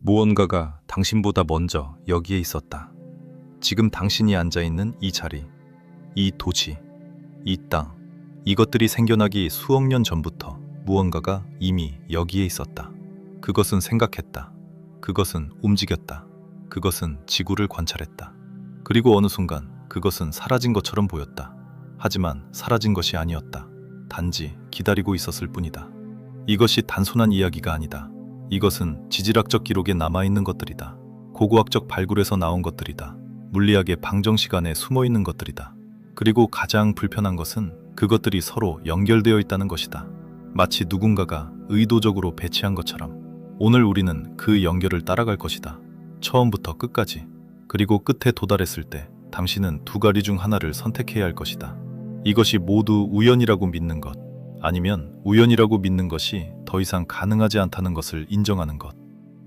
무언가가 당신보다 먼저 여기에 있었다. 지금 당신이 앉아있는 이 자리, 이 도시, 이 땅, 이것들이 생겨나기 수억 년 전부터 무언가가 이미 여기에 있었다. 그것은 생각했다. 그것은 움직였다. 그것은 지구를 관찰했다. 그리고 어느 순간 그것은 사라진 것처럼 보였다. 하지만 사라진 것이 아니었다. 단지 기다리고 있었을 뿐이다. 이것이 단순한 이야기가 아니다. 이것은 지질학적 기록에 남아있는 것들이다. 고고학적 발굴에서 나온 것들이다. 물리학의 방정 시간에 숨어있는 것들이다. 그리고 가장 불편한 것은 그것들이 서로 연결되어 있다는 것이다. 마치 누군가가 의도적으로 배치한 것처럼. 오늘 우리는 그 연결을 따라갈 것이다. 처음부터 끝까지. 그리고 끝에 도달했을 때 당신은 두 가지 중 하나를 선택해야 할 것이다. 이것이 모두 우연이라고 믿는 것, 아니면 우연이라고 믿는 것이 더 이상 가능하지 않다는 것을 인정하는 것.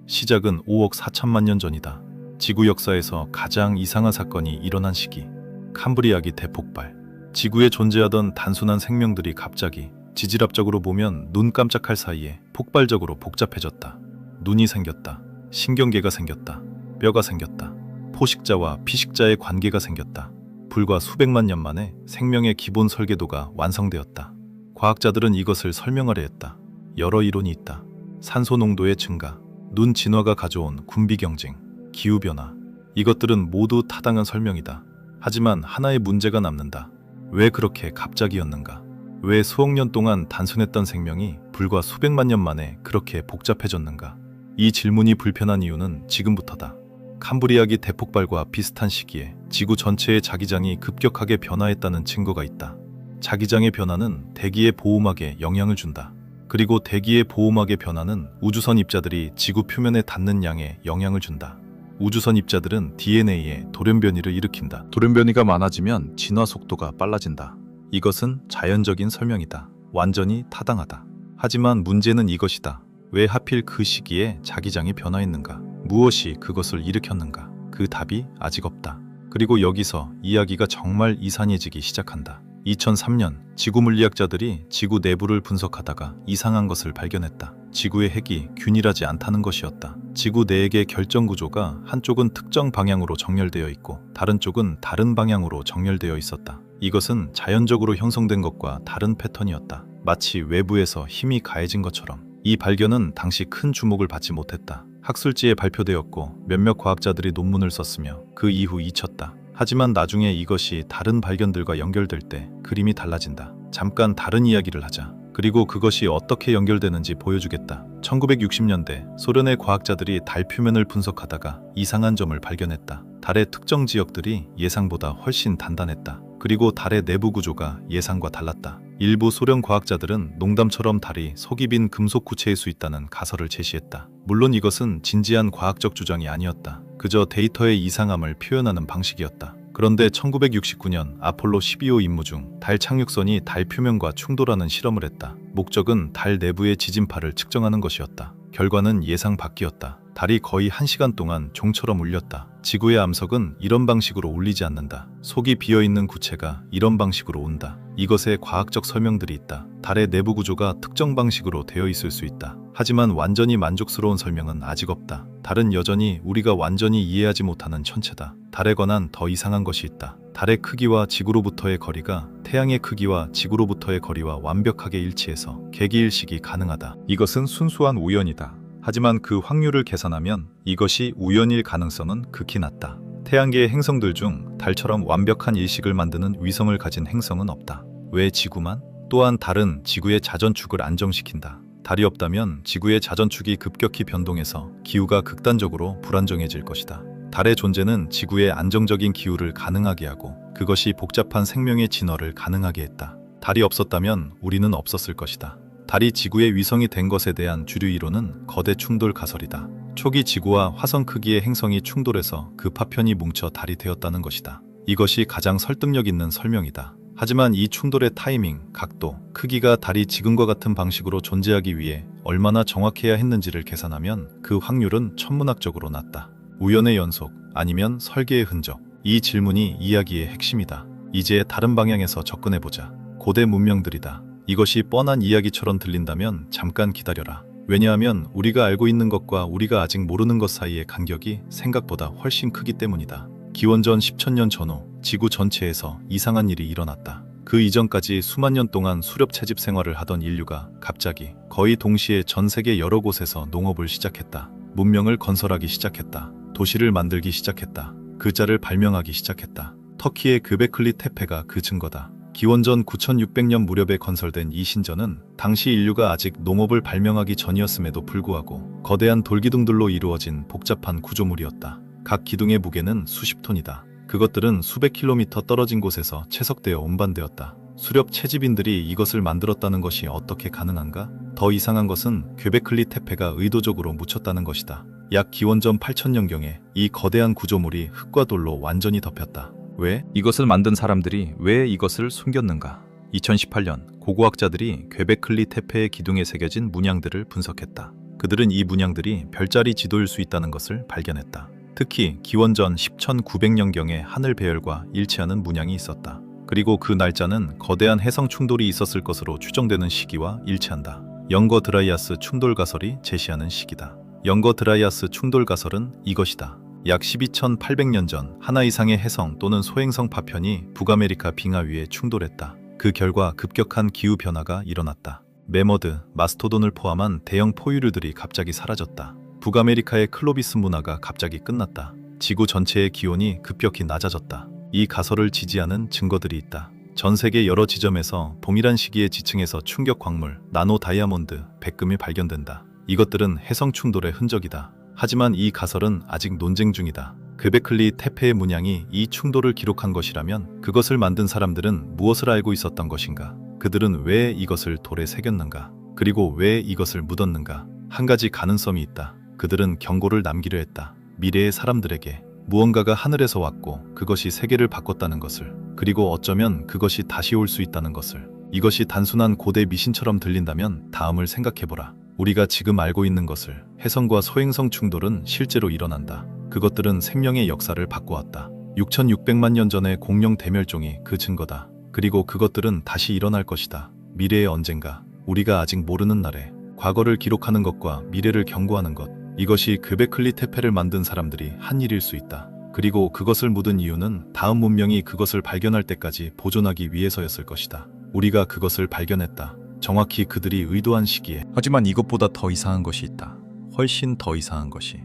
시작은 5억 4천만 년 전이다. 지구 역사에서 가장 이상한 사건이 일어난 시기. 캄브리아기 대폭발. 지구에 존재하던 단순한 생명들이 갑자기 지질학적으로 보면 눈 깜짝할 사이에 폭발적으로 복잡해졌다. 눈이 생겼다. 신경계가 생겼다. 뼈가 생겼다. 포식자와 피식자의 관계가 생겼다. 불과 수백만 년 만에 생명의 기본 설계도가 완성되었다. 과학자들은 이것을 설명하려 했다. 여러 이론이 있다. 산소 농도의 증가, 눈 진화가 가져온 군비 경쟁, 기후변화. 이것들은 모두 타당한 설명이다. 하지만 하나의 문제가 남는다. 왜 그렇게 갑자기였는가? 왜 수억 년 동안 단순했던 생명이 불과 수백만 년 만에 그렇게 복잡해졌는가? 이 질문이 불편한 이유는 지금부터다. 캄브리아기 대폭발과 비슷한 시기에 지구 전체의 자기장이 급격하게 변화했다는 증거가 있다. 자기장의 변화는 대기의 보호막에 영향을 준다. 그리고 대기의 보호막의 변화는 우주선 입자들이 지구 표면에 닿는 양에 영향을 준다. 우주선 입자들은 DNA에 돌연변이를 일으킨다. 돌연변이가 많아지면 진화 속도가 빨라진다. 이것은 자연적인 설명이다. 완전히 타당하다. 하지만 문제는 이것이다. 왜 하필 그 시기에 자기장이 변화했는가? 무엇이 그것을 일으켰는가? 그 답이 아직 없다. 그리고 여기서 이야기가 정말 이산해지기 시작한다. 2003년 지구 물리학자들이 지구 내부를 분석하다가 이상한 것을 발견했다. 지구의 핵이 균일하지 않다는 것이었다. 지구 내의 결정 구조가 한쪽은 특정 방향으로 정렬되어 있고 다른 쪽은 다른 방향으로 정렬되어 있었다. 이것은 자연적으로 형성된 것과 다른 패턴이었다. 마치 외부에서 힘이 가해진 것처럼. 이 발견은 당시 큰 주목을 받지 못했다. 학술지에 발표되었고 몇몇 과학자들이 논문을 썼으며 그 이후 잊혔다. 하지만 나중에 이것이 다른 발견들과 연결될 때 그림이 달라진다. 잠깐 다른 이야기를 하자. 그리고 그것이 어떻게 연결되는지 보여주겠다. 1960년대 소련의 과학자들이 달 표면을 분석하다가 이상한 점을 발견했다. 달의 특정 지역들이 예상보다 훨씬 단단했다. 그리고 달의 내부 구조가 예상과 달랐다. 일부 소련 과학자들은 농담처럼 달이 속이 빈 금속 구체일 수 있다는 가설을 제시했다. 물론 이것은 진지한 과학적 주장이 아니었다. 그저 데이터의 이상함을 표현하는 방식이었다. 그런데 1969년 아폴로 12호 임무 중 달 착륙선이 달 표면과 충돌하는 실험을 했다. 목적은 달 내부의 지진파를 측정하는 것이었다. 결과는 예상 밖이었다. 달이 거의 1시간 동안 종처럼 울렸다. 지구의 암석은 이런 방식으로 울리지 않는다. 속이 비어있는 구체가 이런 방식으로 온다. 이것에 과학적 설명들이 있다. 달의 내부 구조가 특정 방식으로 되어 있을 수 있다. 하지만 완전히 만족스러운 설명은 아직 없다. 달은 여전히 우리가 완전히 이해하지 못하는 천체다. 달에 관한 더 이상한 것이 있다. 달의 크기와 지구로부터의 거리가 태양의 크기와 지구로부터의 거리와 완벽하게 일치해서 개기일식이 가능하다. 이것은 순수한 우연이다. 하지만 그 확률을 계산하면 이것이 우연일 가능성은 극히 낮다. 태양계의 행성들 중 달처럼 완벽한 일식을 만드는 위성을 가진 행성은 없다. 왜 지구만? 또한 달은 지구의 자전축을 안정시킨다. 달이 없다면 지구의 자전축이 급격히 변동해서 기후가 극단적으로 불안정해질 것이다. 달의 존재는 지구의 안정적인 기후를 가능하게 하고 그것이 복잡한 생명의 진화를 가능하게 했다. 달이 없었다면 우리는 없었을 것이다. 달이 지구의 위성이 된 것에 대한 주류 이론은 거대 충돌 가설이다. 초기 지구와 화성 크기의 행성이 충돌해서 그 파편이 뭉쳐 달이 되었다는 것이다. 이것이 가장 설득력 있는 설명이다. 하지만 이 충돌의 타이밍, 각도, 크기가 달이 지금과 같은 방식으로 존재하기 위해 얼마나 정확해야 했는지를 계산하면 그 확률은 천문학적으로 낮다. 우연의 연속, 아니면 설계의 흔적. 이 질문이 이야기의 핵심이다. 이제 다른 방향에서 접근해보자. 고대 문명들이다. 이것이 뻔한 이야기처럼 들린다면 잠깐 기다려라. 왜냐하면 우리가 알고 있는 것과 우리가 아직 모르는 것 사이의 간격이 생각보다 훨씬 크기 때문이다. 기원전 10,000년 전후 지구 전체에서 이상한 일이 일어났다. 그 이전까지 수만 년 동안 수렵 채집 생활을 하던 인류가 갑자기 거의 동시에 전 세계 여러 곳에서 농업을 시작했다. 문명을 건설하기 시작했다. 도시를 만들기 시작했다. 글자를 발명하기 시작했다. 터키의 göbekli 테페가 그 증거다. 기원전 9600년 무렵에 건설된 이 신전은 당시 인류가 아직 농업을 발명하기 전이었음에도 불구하고 거대한 돌기둥들로 이루어진 복잡한 구조물이었다. 각 기둥의 무게는 수십 톤이다. 그것들은 수백 킬로미터 떨어진 곳에서 채석되어 운반되었다. 수렵 채집인들이 이것을 만들었다는 것이 어떻게 가능한가? 더 이상한 것은 göbekli 테페가 의도적으로 묻혔다는 것이다. 약 기원전 8000년경에 이 거대한 구조물이 흙과 돌로 완전히 덮였다. 왜? 이것을 만든 사람들이 왜 이것을 숨겼는가? 2018년 고고학자들이 göbekli 테페의 기둥에 새겨진 문양들을 분석했다. 그들은 이 문양들이 별자리 지도일 수 있다는 것을 발견했다. 특히 기원전 10,900년경에 하늘 배열과 일치하는 문양이 있었다. 그리고 그 날짜는 거대한 해성 충돌이 있었을 것으로 추정되는 시기와 일치한다. 영거 드라이아스 충돌 가설이 제시하는 시기다. 영거 드라이아스 충돌 가설은 이것이다. 약 12,800년 전 하나 이상의 해성 또는 소행성 파편이 북아메리카 빙하 위에 충돌했다. 그 결과 급격한 기후 변화가 일어났다. 매머드, 마스토돈을 포함한 대형 포유류들이 갑자기 사라졌다. 북아메리카의 클로비스 문화가 갑자기 끝났다. 지구 전체의 기온이 급격히 낮아졌다. 이 가설을 지지하는 증거들이 있다. 전 세계 여러 지점에서 동일한 시기에 지층에서 충격 광물, 나노 다이아몬드, 백금이 발견된다. 이것들은 해성 충돌의 흔적이다. 하지만 이 가설은 아직 논쟁 중이다. göbekli 테페의 문양이 이 충돌을 기록한 것이라면 그것을 만든 사람들은 무엇을 알고 있었던 것인가? 그들은 왜 이것을 돌에 새겼는가? 그리고 왜 이것을 묻었는가? 한 가지 가능성이 있다. 그들은 경고를 남기려 했다. 미래의 사람들에게 무언가가 하늘에서 왔고 그것이 세계를 바꿨다는 것을, 그리고 어쩌면 그것이 다시 올 수 있다는 것을. 이것이 단순한 고대 미신처럼 들린다면 다음을 생각해보라. 우리가 지금 알고 있는 것을. 해성과 소행성 충돌은 실제로 일어난다. 그것들은 생명의 역사를 바꿔왔다. 6,600만 년 전의 공룡 대멸종이 그 증거다. 그리고 그것들은 다시 일어날 것이다. 미래의 언젠가, 우리가 아직 모르는 날에 과거를 기록하는 것과 미래를 경고하는 것, 이것이 göbekli 테페를 만든 사람들이 한 일일 수 있다. 그리고 그것을 묻은 이유는 다음 문명이 그것을 발견할 때까지 보존하기 위해서였을 것이다. 우리가 그것을 발견했다. 정확히 그들이 의도한 시기에. 하지만 이것보다 더 이상한 것이 있다. 훨씬 더 이상한 것이.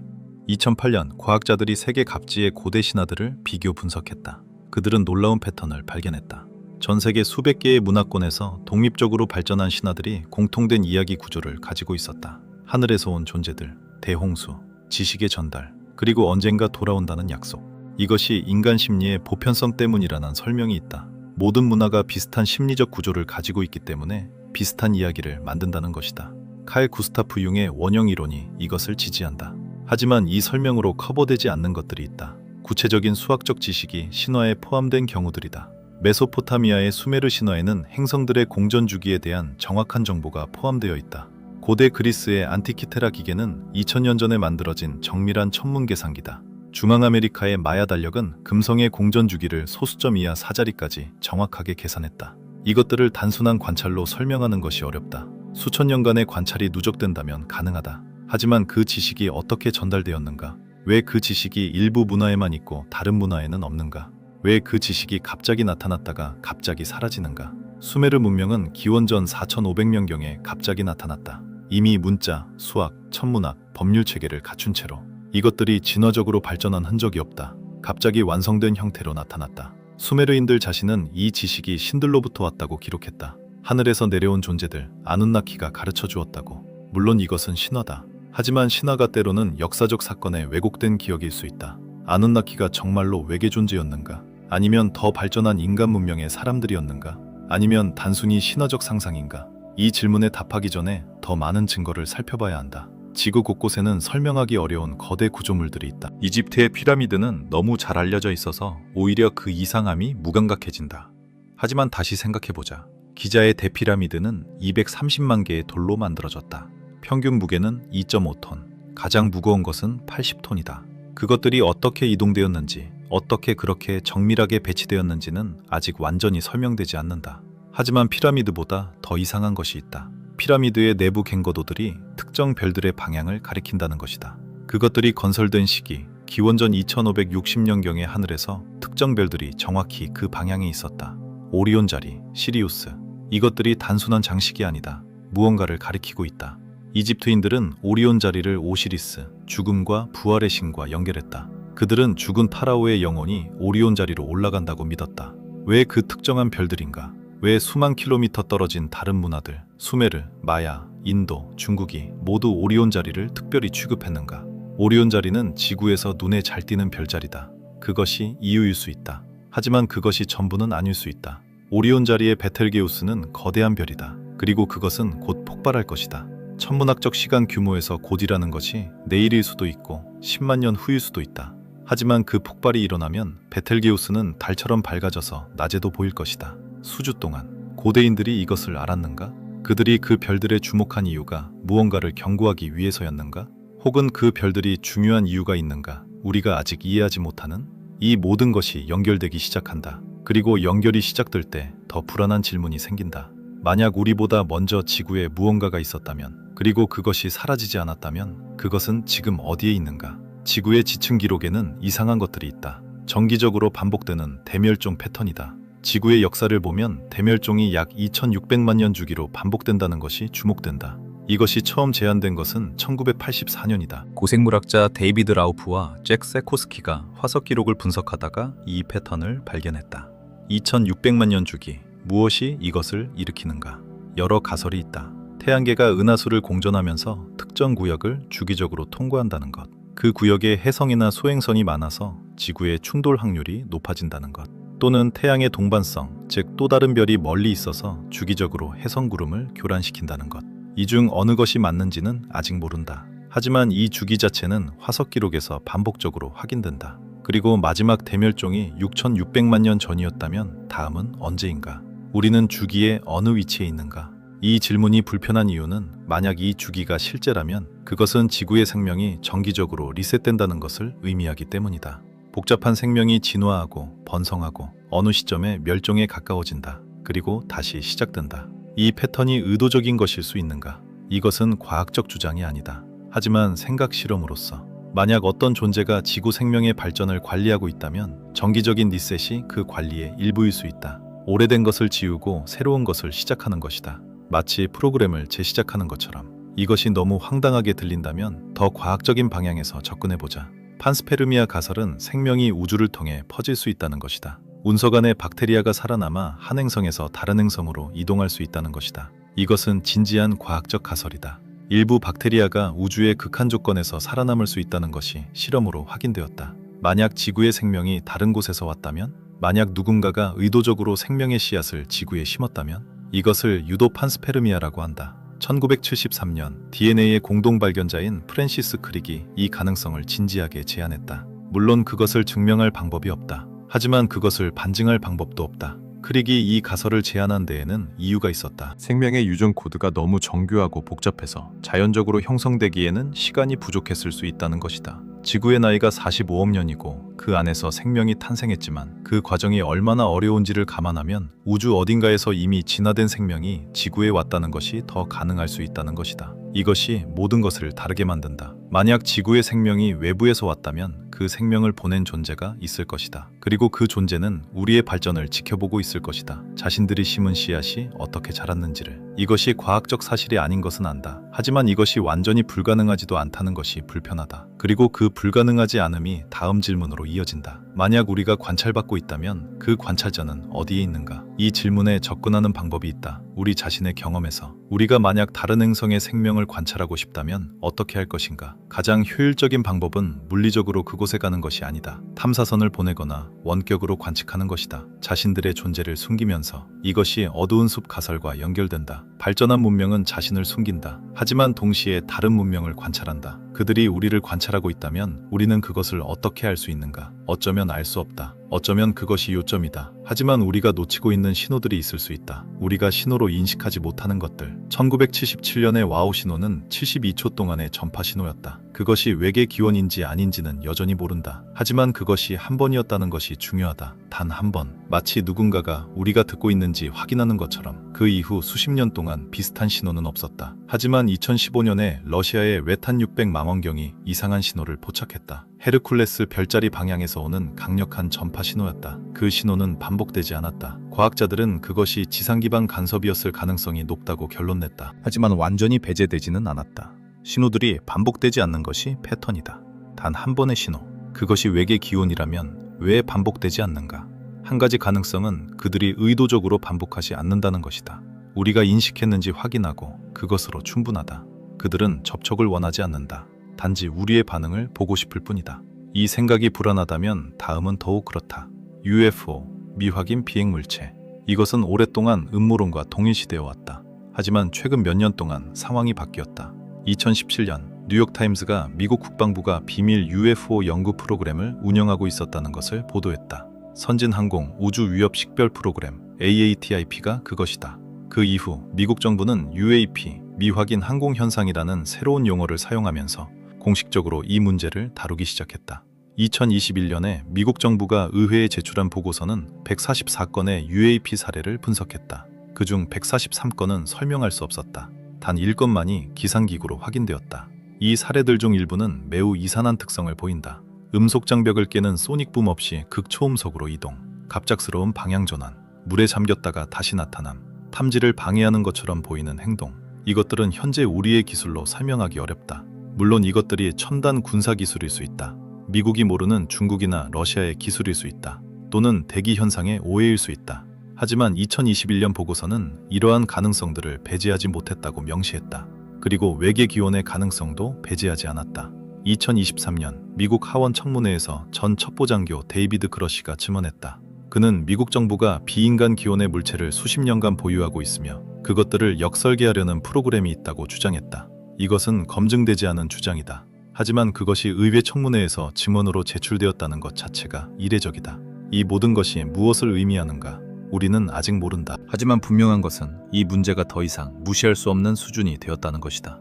2008년 과학자들이 세계 각지의 고대 신화들을 비교 분석했다. 그들은 놀라운 패턴을 발견했다. 전 세계 수백 개의 문화권에서 독립적으로 발전한 신화들이 공통된 이야기 구조를 가지고 있었다. 하늘에서 온 존재들, 대홍수, 지식의 전달, 그리고 언젠가 돌아온다는 약속. 이것이 인간 심리의 보편성 때문이라는 설명이 있다. 모든 문화가 비슷한 심리적 구조를 가지고 있기 때문에 비슷한 이야기를 만든다는 것이다. 칼 구스타프 융의 원형 이론이 이것을 지지한다. 하지만 이 설명으로 커버되지 않는 것들이 있다. 구체적인 수학적 지식이 신화에 포함된 경우들이다. 메소포타미아의 수메르 신화에는 행성들의 공전 주기에 대한 정확한 정보가 포함되어 있다. 고대 그리스의 안티키테라 기계는 2000년 전에 만들어진 정밀한 천문 계산기다. 중앙아메리카의 마야 달력은 금성의 공전 주기를 소수점 이하 사자리까지 정확하게 계산했다. 이것들을 단순한 관찰로 설명하는 것이 어렵다. 수천 년간의 관찰이 누적된다면 가능하다. 하지만 그 지식이 어떻게 전달되었는가? 왜 그 지식이 일부 문화에만 있고 다른 문화에는 없는가? 왜 그 지식이 갑자기 나타났다가 갑자기 사라지는가? 수메르 문명은 기원전 4500년경에 갑자기 나타났다. 이미 문자, 수학, 천문학, 법률 체계를 갖춘 채로. 이것들이 진화적으로 발전한 흔적이 없다. 갑자기 완성된 형태로 나타났다. 수메르인들 자신은 이 지식이 신들로부터 왔다고 기록했다. 하늘에서 내려온 존재들, 아눈나키가 가르쳐 주었다고. 물론 이것은 신화다. 하지만 신화가 때로는 역사적 사건에 왜곡된 기억일 수 있다. 아눈나키가 정말로 외계 존재였는가? 아니면 더 발전한 인간 문명의 사람들이었는가? 아니면 단순히 신화적 상상인가? 이 질문에 답하기 전에 더 많은 증거를 살펴봐야 한다. 지구 곳곳에는 설명하기 어려운 거대 구조물들이 있다. 이집트의 피라미드는 너무 잘 알려져 있어서 오히려 그 이상함이 무감각해진다. 하지만 다시 생각해보자. 기자의 대피라미드는 230만 개의 돌로 만들어졌다. 평균 무게는 2.5톤, 가장 무거운 것은 80톤이다. 그것들이 어떻게 이동되었는지, 어떻게 그렇게 정밀하게 배치되었는지는 아직 완전히 설명되지 않는다. 하지만 피라미드보다 더 이상한 것이 있다. 피라미드의 내부 갱거도들이 특정 별들의 방향을 가리킨다는 것이다. 그것들이 건설된 시기, 기원전 2560년경의 하늘에서 특정 별들이 정확히 그 방향에 있었다. 오리온 자리, 시리우스. 이것들이 단순한 장식이 아니다. 무언가를 가리키고 있다. 이집트인들은 오리온 자리를 오시리스, 죽음과 부활의 신과 연결했다. 그들은 죽은 파라오의 영혼이 오리온 자리로 올라간다고 믿었다. 왜 그 특정한 별들인가? 왜 수만 킬로미터 떨어진 다른 문화들, 수메르, 마야, 인도, 중국이 모두 오리온 자리를 특별히 취급했는가? 오리온 자리는 지구에서 눈에 잘 띄는 별자리다. 그것이 이유일 수 있다. 하지만 그것이 전부는 아닐 수 있다. 오리온 자리의 베텔게우스는 거대한 별이다. 그리고 그것은 곧 폭발할 것이다. 천문학적 시간 규모에서 곧이라는 것이 내일일 수도 있고 10만 년 후일 수도 있다. 하지만 그 폭발이 일어나면 베텔게우스는 달처럼 밝아져서 낮에도 보일 것이다. 수주 동안 고대인들이 이것을 알았는가? 그들이 그 별들에 주목한 이유가 무언가를 경고하기 위해서였는가? 혹은 그 별들이 중요한 이유가 있는가? 우리가 아직 이해하지 못하는 이 모든 것이 연결되기 시작한다. 그리고 연결이 시작될 때 더 불안한 질문이 생긴다. 만약 우리보다 먼저 지구에 무언가가 있었다면, 그리고 그것이 사라지지 않았다면 그것은 지금 어디에 있는가? 지구의 지층 기록에는 이상한 것들이 있다. 정기적으로 반복되는 대멸종 패턴이다. 지구의 역사를 보면 대멸종이 약 2600만 년 주기로 반복된다는 것이 주목된다. 이것이 처음 제안된 것은 1984년이다. 고생물학자 데이비드 라우프와 잭 세코스키가 화석 기록을 분석하다가 이 패턴을 발견했다. 2600만 년 주기, 무엇이 이것을 일으키는가? 여러 가설이 있다. 태양계가 은하수를 공전하면서 특정 구역을 주기적으로 통과한다는 것. 그 구역에 혜성이나 소행성이 많아서 지구의 충돌 확률이 높아진다는 것. 또는 태양의 동반성, 즉 또 다른 별이 멀리 있어서 주기적으로 혜성 구름을 교란시킨다는 것. 이 중 어느 것이 맞는지는 아직 모른다. 하지만 이 주기 자체는 화석 기록에서 반복적으로 확인된다. 그리고 마지막 대멸종이 6600만 년 전이었다면 다음은 언제인가? 우리는 주기의 어느 위치에 있는가? 이 질문이 불편한 이유는 만약 이 주기가 실제라면 그것은 지구의 생명이 정기적으로 리셋된다는 것을 의미하기 때문이다. 복잡한 생명이 진화하고 번성하고 어느 시점에 멸종에 가까워진다. 그리고 다시 시작된다. 이 패턴이 의도적인 것일 수 있는가? 이것은 과학적 주장이 아니다. 하지만 생각 실험으로서 만약 어떤 존재가 지구 생명의 발전을 관리하고 있다면 정기적인 리셋이 그 관리의 일부일 수 있다. 오래된 것을 지우고 새로운 것을 시작하는 것이다. 마치 프로그램을 재시작하는 것처럼. 이것이 너무 황당하게 들린다면 더 과학적인 방향에서 접근해보자. 판스페르미아 가설은 생명이 우주를 통해 퍼질 수 있다는 것이다. 운석 안에 박테리아가 살아남아 한 행성에서 다른 행성으로 이동할 수 있다는 것이다. 이것은 진지한 과학적 가설이다. 일부 박테리아가 우주의 극한 조건에서 살아남을 수 있다는 것이 실험으로 확인되었다. 만약 지구의 생명이 다른 곳에서 왔다면, 만약 누군가가 의도적으로 생명의 씨앗을 지구에 심었다면 이것을 유도 판스페르미아라고 한다. 1973년 DNA의 공동 발견자인 프랜시스 크릭이 이 가능성을 진지하게 제안했다. 물론 그것을 증명할 방법이 없다. 하지만 그것을 반증할 방법도 없다. 크릭이 이 가설을 제안한 데에는 이유가 있었다. 생명의 유전 코드가 너무 정교하고 복잡해서 자연적으로 형성되기에는 시간이 부족했을 수 있다는 것이다. 지구의 나이가 45억 년이고 그 안에서 생명이 탄생했지만 그 과정이 얼마나 어려운지를 감안하면 우주 어딘가에서 이미 진화된 생명이 지구에 왔다는 것이 더 가능할 수 있다는 것이다. 이것이 모든 것을 다르게 만든다. 만약 지구의 생명이 외부에서 왔다면 그 생명을 보낸 존재가 있을 것이다. 그리고 그 존재는 우리의 발전을 지켜보고 있을 것이다. 자신들이 심은 씨앗이 어떻게 자랐는지를. 이것이 과학적 사실이 아닌 것은 안다. 하지만 이것이 완전히 불가능하지도 않다는 것이 불편하다. 그리고 그 불가능하지 않음이 다음 질문으로 이어진다. 만약 우리가 관찰받고 있다면 그 관찰자는 어디에 있는가? 이 질문에 접근하는 방법이 있다. 우리 자신의 경험에서. 우리가 만약 다른 행성의 생명을 관찰하고 싶다면 어떻게 할 것인가? 가장 효율적인 방법은 물리적으로 그곳에 가는 것이 아니다. 탐사선을 보내거나 원격으로 관측하는 것이다. 자신들의 존재를 숨기면서. 이것이 어두운 숲 가설과 연결된다. 발전한 문명은 자신을 숨긴다. 하지만 동시에 다른 문명을 관찰한다. 그들이 우리를 관찰하고 있다면 우리는 그것을 어떻게 알 수 있는가? 어쩌면 알 수 없다. 어쩌면 그것이 요점이다. 하지만 우리가 놓치고 있는 신호들이 있을 수 있다. 우리가 신호로 인식하지 못하는 것들. 1977년의 와우 신호는 72초 동안의 전파 신호였다. 그것이 외계 기원인지 아닌지는 여전히 모른다. 하지만 그것이 한 번이었다는 것이 중요하다. 단 한 번. 마치 누군가가 우리가 듣고 있는지 확인하는 것처럼. 그 이후 수십 년 동안 비슷한 신호는 없었다. 하지만 2015년에 러시아의 외탄 600망원경이 이상한 신호를 포착했다. 헤르쿨레스 별자리 방향에서 오는 강력한 전파 신호였다. 그 신호는 반복되지 않았다. 과학자들은 그것이 지상 기반 간섭이었을 가능성이 높다고 결론냈다. 하지만 완전히 배제되지는 않았다. 신호들이 반복되지 않는 것이 패턴이다. 단 한 번의 신호. 그것이 외계 기온이라면 왜 반복되지 않는가? 한 가지 가능성은 그들이 의도적으로 반복하지 않는다는 것이다. 우리가 인식했는지 확인하고 그것으로 충분하다. 그들은 접촉을 원하지 않는다. 단지 우리의 반응을 보고 싶을 뿐이다. 이 생각이 불안하다면 다음은 더욱 그렇다. UFO, 미확인 비행물체. 이것은 오랫동안 음모론과 동일시되어 왔다. 하지만 최근 몇 년 동안 상황이 바뀌었다. 2017년 뉴욕타임스가 미국 국방부가 비밀 UFO 연구 프로그램을 운영하고 있었다는 것을 보도했다. 선진항공 우주위협 식별 프로그램 AATIP가 그것이다. 그 이후 미국 정부는 UAP, 미확인 항공현상이라는 새로운 용어를 사용하면서 공식적으로 이 문제를 다루기 시작했다. 2021년에 미국 정부가 의회에 제출한 보고서는 144건의 UAP 사례를 분석했다. 그중 143건은 설명할 수 없었다. 단 1건만이 기상기구로 확인되었다. 이 사례들 중 일부는 매우 이산한 특성을 보인다. 음속 장벽을 깨는 소닉붐 없이 극초음속으로 이동, 갑작스러운 방향 전환, 물에 잠겼다가 다시 나타남, 탐지를 방해하는 것처럼 보이는 행동. 이것들은 현재 우리의 기술로 설명하기 어렵다. 물론 이것들이 첨단 군사 기술일 수 있다. 미국이 모르는 중국이나 러시아의 기술일 수 있다. 또는 대기 현상의 오해일 수 있다. 하지만 2021년 보고서는 이러한 가능성들을 배제하지 못했다고 명시했다. 그리고 외계 기원의 가능성도 배제하지 않았다. 2023년 미국 하원 청문회에서 전 첩보장교 데이비드 그러시가 증언했다. 그는 미국 정부가 비인간 기원의 물체를 수십 년간 보유하고 있으며 그것들을 역설계하려는 프로그램이 있다고 주장했다. 이것은 검증되지 않은 주장이다. 하지만 그것이 의회 청문회에서 증언으로 제출되었다는 것 자체가 이례적이다. 이 모든 것이 무엇을 의미하는가? 우리는 아직 모른다. 하지만 분명한 것은 이 문제가 더 이상 무시할 수 없는 수준이 되었다는 것이다.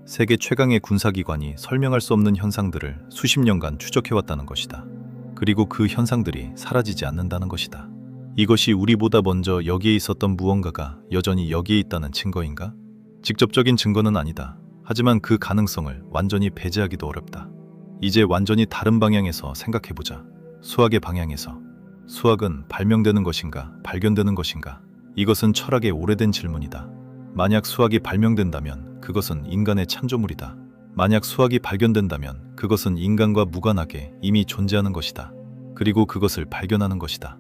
세계 최강의 군사기관이 설명할 수 없는 현상들을 수십 년간 추적해왔다는 것이다. 그리고 그 현상들이 사라지지 않는다는 것이다. 이것이 우리보다 먼저 여기에 있었던 무언가가 여전히 여기에 있다는 증거인가? 직접적인 증거는 아니다. 하지만 그 가능성을 완전히 배제하기도 어렵다. 이제 완전히 다른 방향에서 생각해보자. 수학의 방향에서. 수학은 발명되는 것인가, 발견되는 것인가? 이것은 철학의 오래된 질문이다. 만약 수학이 발명된다면 그것은 인간의 창조물이다. 만약 수학이 발견된다면 그것은 인간과 무관하게 이미 존재하는 것이다. 그리고 그것을 발견하는 것이다.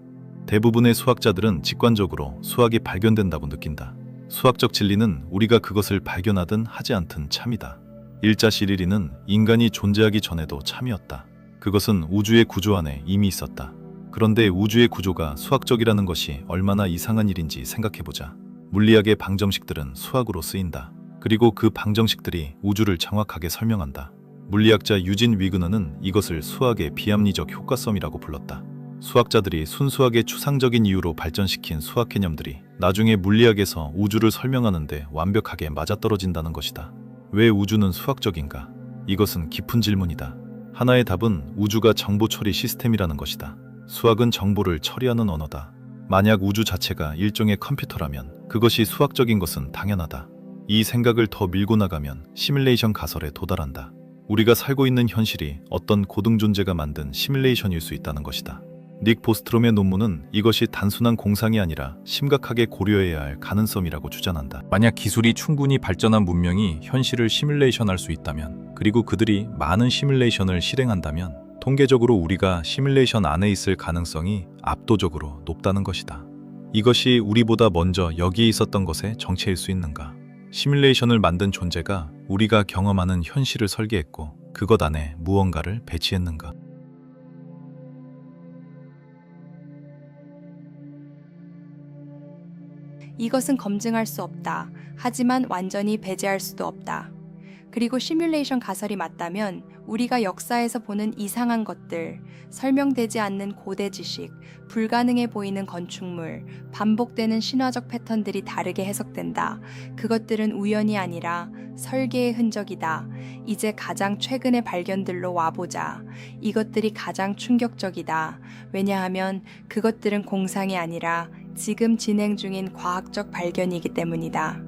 대부분의 수학자들은 직관적으로 수학이 발견된다고 느낀다. 수학적 진리는 우리가 그것을 발견하든 하지 않든 참이다. 일자시리리는 인간이 존재하기 전에도 참이었다. 그것은 우주의 구조 안에 이미 있었다. 그런데 우주의 구조가 수학적이라는 것이 얼마나 이상한 일인지 생각해보자. 물리학의 방정식들은 수학으로 쓰인다. 그리고 그 방정식들이 우주를 정확하게 설명한다. 물리학자 유진 위그너는 이것을 수학의 비합리적 효과성이라고 불렀다. 수학자들이 순수하게 추상적인 이유로 발전시킨 수학 개념들이 나중에 물리학에서 우주를 설명하는데 완벽하게 맞아떨어진다는 것이다. 왜 우주는 수학적인가? 이것은 깊은 질문이다. 하나의 답은 우주가 정보 처리 시스템이라는 것이다. 수학은 정보를 처리하는 언어다. 만약 우주 자체가 일종의 컴퓨터라면 그것이 수학적인 것은 당연하다. 이 생각을 더 밀고 나가면 시뮬레이션 가설에 도달한다. 우리가 살고 있는 현실이 어떤 고등존재가 만든 시뮬레이션일 수 있다는 것이다. 닉 보스트롬의 논문은 이것이 단순한 공상이 아니라 심각하게 고려해야 할 가능성이라고 주장한다. 만약 기술이 충분히 발전한 문명이 현실을 시뮬레이션할 수 있다면, 그리고 그들이 많은 시뮬레이션을 실행한다면 통계적으로 우리가 시뮬레이션 안에 있을 가능성이 압도적으로 높다는 것이다. 이것이 우리보다 먼저 여기에 있었던 것의 정체일 수 있는가? 시뮬레이션을 만든 존재가 우리가 경험하는 현실을 설계했고 그것 안에 무언가를 배치했는가? 이것은 검증할 수 없다. 하지만 완전히 배제할 수도 없다. 그리고 시뮬레이션 가설이 맞다면 우리가 역사에서 보는 이상한 것들, 설명되지 않는 고대 지식, 불가능해 보이는 건축물, 반복되는 신화적 패턴들이 다르게 해석된다. 그것들은 우연이 아니라 설계의 흔적이다. 이제 가장 최근의 발견들로 와보자. 이것들이 가장 충격적이다. 왜냐하면 그것들은 공상이 아니라 지금 진행 중인 과학적 발견이기 때문이다.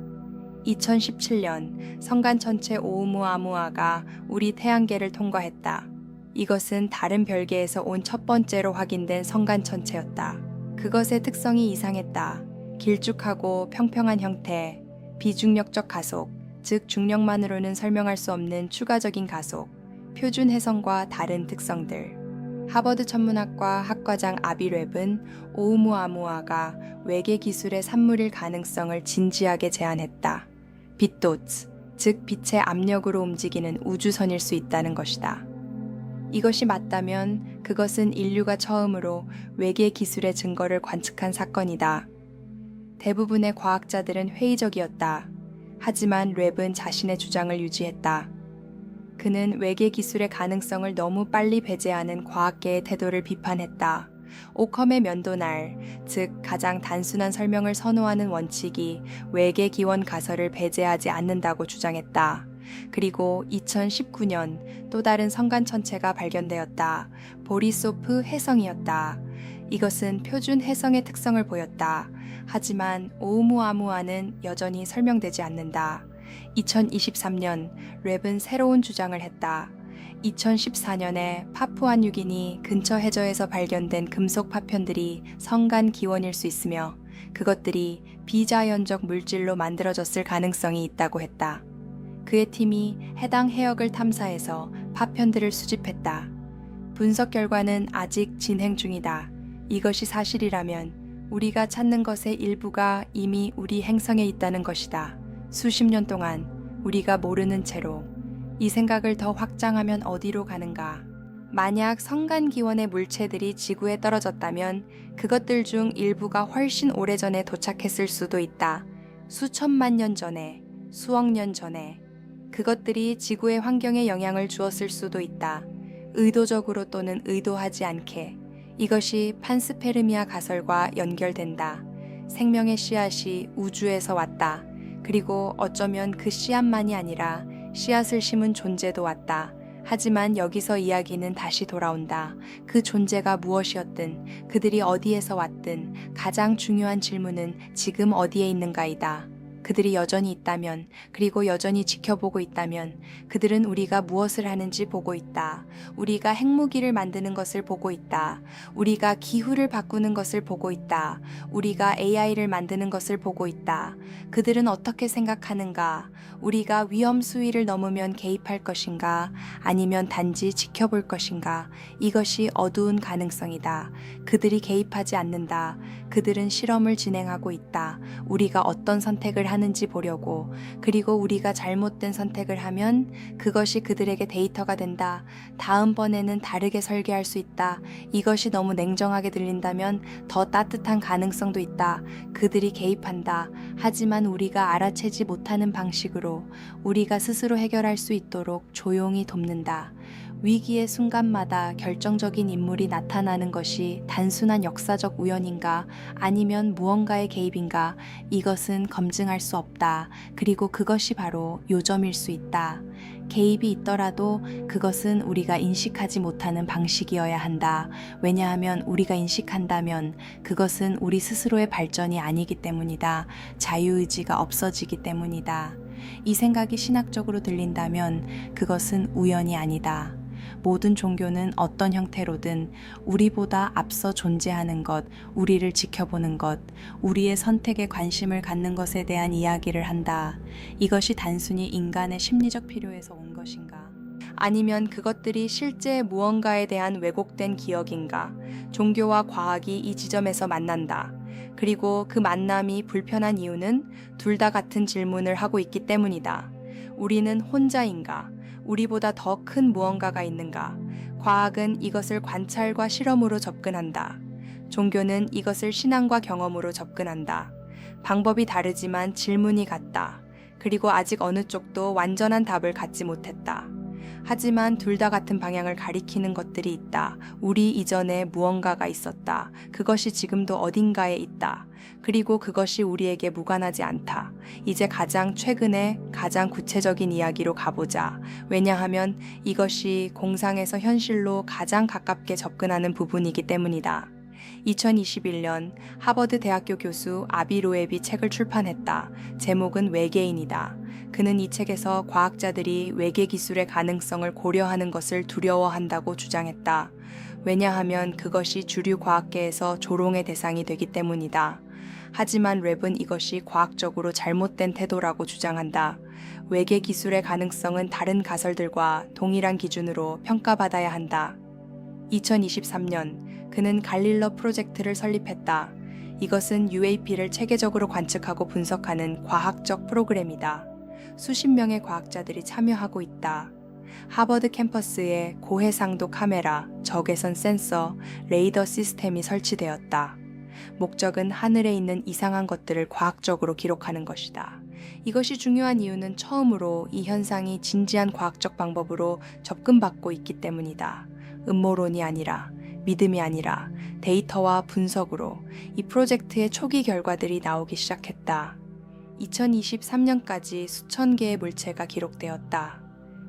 2017년 성간 천체 오umu아무아가 우리 태양계를 통과했다. 이것은 다른 별계에서 온 첫 번째로 확인된 성간 천체였다. 그것의 특성이 이상했다. 길쭉하고 평평한 형태, 비중력적 가속, 즉 중력만으로는 설명할 수 없는 추가적인 가속, 표준 해성과 다른 특성들. 하버드 천문학과 학과장 아비랩은 오umu아무아가 외계 기술의 산물일 가능성을 진지하게 제안했다. 빛도츠, 즉 빛의 압력으로 움직이는 우주선일 수 있다는 것이다. 이것이 맞다면 그것은 인류가 처음으로 외계 기술의 증거를 관측한 사건이다. 대부분의 과학자들은 회의적이었다. 하지만 랩은 자신의 주장을 유지했다. 그는 외계 기술의 가능성을 너무 빨리 배제하는 과학계의 태도를 비판했다. 오컴의 면도날, 즉 가장 단순한 설명을 선호하는 원칙이 외계 기원 가설을 배제하지 않는다고 주장했다. 그리고 2019년 또 다른 성간 천체가 발견되었다. 보리소프 해성이었다. 이것은 표준 해성의 특성을 보였다. 하지만 오umu아무아는 여전히 설명되지 않는다. 2023년 랩은 새로운 주장을 했다. 2014년에 파푸아뉴기니 근처 해저에서 발견된 금속 파편들이 성간 기원일 수 있으며 그것들이 비자연적 물질로 만들어졌을 가능성이 있다고 했다. 그의 팀이 해당 해역을 탐사해서 파편들을 수집했다. 분석 결과는 아직 진행 중이다. 이것이 사실이라면 우리가 찾는 것의 일부가 이미 우리 행성에 있다는 것이다. 수십 년 동안 우리가 모르는 채로. 이 생각을 더 확장하면 어디로 가는가? 만약 성간 기원의 물체들이 지구에 떨어졌다면 그것들 중 일부가 훨씬 오래전에 도착했을 수도 있다. 수천만 년 전에, 수억 년 전에. 그것들이 지구의 환경에 영향을 주었을 수도 있다. 의도적으로 또는 의도하지 않게. 이것이 판스페르미아 가설과 연결된다. 생명의 씨앗이 우주에서 왔다. 그리고 어쩌면 그 씨앗만이 아니라 씨앗을 심은 존재도 왔다. 하지만 여기서 이야기는 다시 돌아온다. 그 존재가 무엇이었든, 그들이 어디에서 왔든 가장 중요한 질문은 지금 어디에 있는가이다. 그들이 여전히 있다면, 그리고 여전히 지켜보고 있다면 그들은 우리가 무엇을 하는지 보고 있다. 우리가 핵무기를 만드는 것을 보고 있다. 우리가 기후를 바꾸는 것을 보고 있다. 우리가 AI를 만드는 것을 보고 있다. 그들은 어떻게 생각하는가? 우리가 위험 수위를 넘으면 개입할 것인가? 아니면 단지 지켜볼 것인가? 이것이 어두운 가능성이다. 그들이 개입하지 않는다. 그들은 실험을 진행하고 있다. 우리가 어떤 선택을 하는지 보려고. 그리고 우리가 잘못된 선택을 하면 그것이 그들에게 데이터가 된다. 다음번에는 다르게 설계할 수 있다. 이것이 너무 냉정하게 들린다면 더 따뜻한 가능성도 있다. 그들이 개입한다. 하지만 우리가 알아채지 못하는 방식으로 우리가 스스로 해결할 수 있도록 조용히 돕는다. 위기의 순간마다 결정적인 인물이 나타나는 것이 단순한 역사적 우연인가 아니면 무언가의 개입인가, 이것은 검증할 수 없다. 그리고 그것이 바로 요점일 수 있다. 개입이 있더라도 그것은 우리가 인식하지 못하는 방식이어야 한다. 왜냐하면 우리가 인식한다면 그것은 우리 스스로의 발전이 아니기 때문이다. 자유의지가 없어지기 때문이다. 이 생각이 신학적으로 들린다면 그것은 우연이 아니다. 모든 종교는 어떤 형태로든 우리보다 앞서 존재하는 것, 우리를 지켜보는 것, 우리의 선택에 관심을 갖는 것에 대한 이야기를 한다. 이것이 단순히 인간의 심리적 필요에서 온 것인가? 아니면 그것들이 실제 무언가에 대한 왜곡된 기억인가? 종교와 과학이 이 지점에서 만난다. 그리고 그 만남이 불편한 이유는 둘 다 같은 질문을 하고 있기 때문이다. 우리는 혼자인가? 우리보다 더 큰 무언가가 있는가? 과학은 이것을 관찰과 실험으로 접근한다. 종교는 이것을 신앙과 경험으로 접근한다. 방법이 다르지만 질문이 같다. 그리고 아직 어느 쪽도 완전한 답을 갖지 못했다. 하지만 둘 다 같은 방향을 가리키는 것들이 있다. 우리 이전에 무언가가 있었다. 그것이 지금도 어딘가에 있다. 그리고 그것이 우리에게 무관하지 않다. 이제 가장 최근에 가장 구체적인 이야기로 가보자. 왜냐하면 이것이 공상에서 현실로 가장 가깝게 접근하는 부분이기 때문이다. 2021년 하버드 대학교 교수 아비 로에비 책을 출판했다. 제목은 외계인이다. 그는 이 책에서 과학자들이 외계 기술의 가능성을 고려하는 것을 두려워한다고 주장했다. 왜냐하면 그것이 주류 과학계에서 조롱의 대상이 되기 때문이다. 하지만 랩은 이것이 과학적으로 잘못된 태도라고 주장한다. 외계 기술의 가능성은 다른 가설들과 동일한 기준으로 평가받아야 한다. 2023년 그는 갈릴러 프로젝트를 설립했다. 이것은 UAP를 체계적으로 관측하고 분석하는 과학적 프로그램이다. 수십 명의 과학자들이 참여하고 있다. 하버드 캠퍼스에 고해상도 카메라, 적외선 센서, 레이더 시스템이 설치되었다. 목적은 하늘에 있는 이상한 것들을 과학적으로 기록하는 것이다. 이것이 중요한 이유는 처음으로 이 현상이 진지한 과학적 방법으로 접근받고 있기 때문이다. 음모론이 아니라, 믿음이 아니라 데이터와 분석으로 이 프로젝트의 초기 결과들이 나오기 시작했다. 2023년까지 수천 개의 물체가 기록되었다.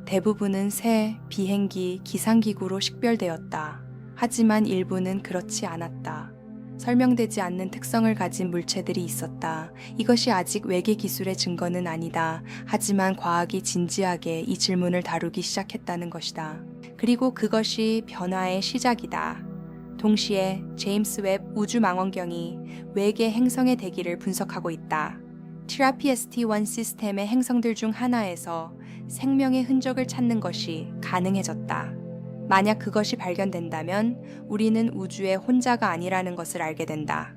대부분은 새, 비행기, 기상기구로 식별되었다. 하지만 일부는 그렇지 않았다. 설명되지 않는 특성을 가진 물체들이 있었다. 이것이 아직 외계 기술의 증거는 아니다. 하지만 과학이 진지하게 이 질문을 다루기 시작했다는 것이다. 그리고 그것이 변화의 시작이다. 동시에 제임스 웹 우주망원경이 외계 행성의 대기를 분석하고 있다. TRAPPIST-1 시스템의 행성들 중 하나에서 생명의 흔적을 찾는 것이 가능해졌다. 만약 그것이 발견된다면 우리는 우주에 혼자가 아니라는 것을 알게 된다.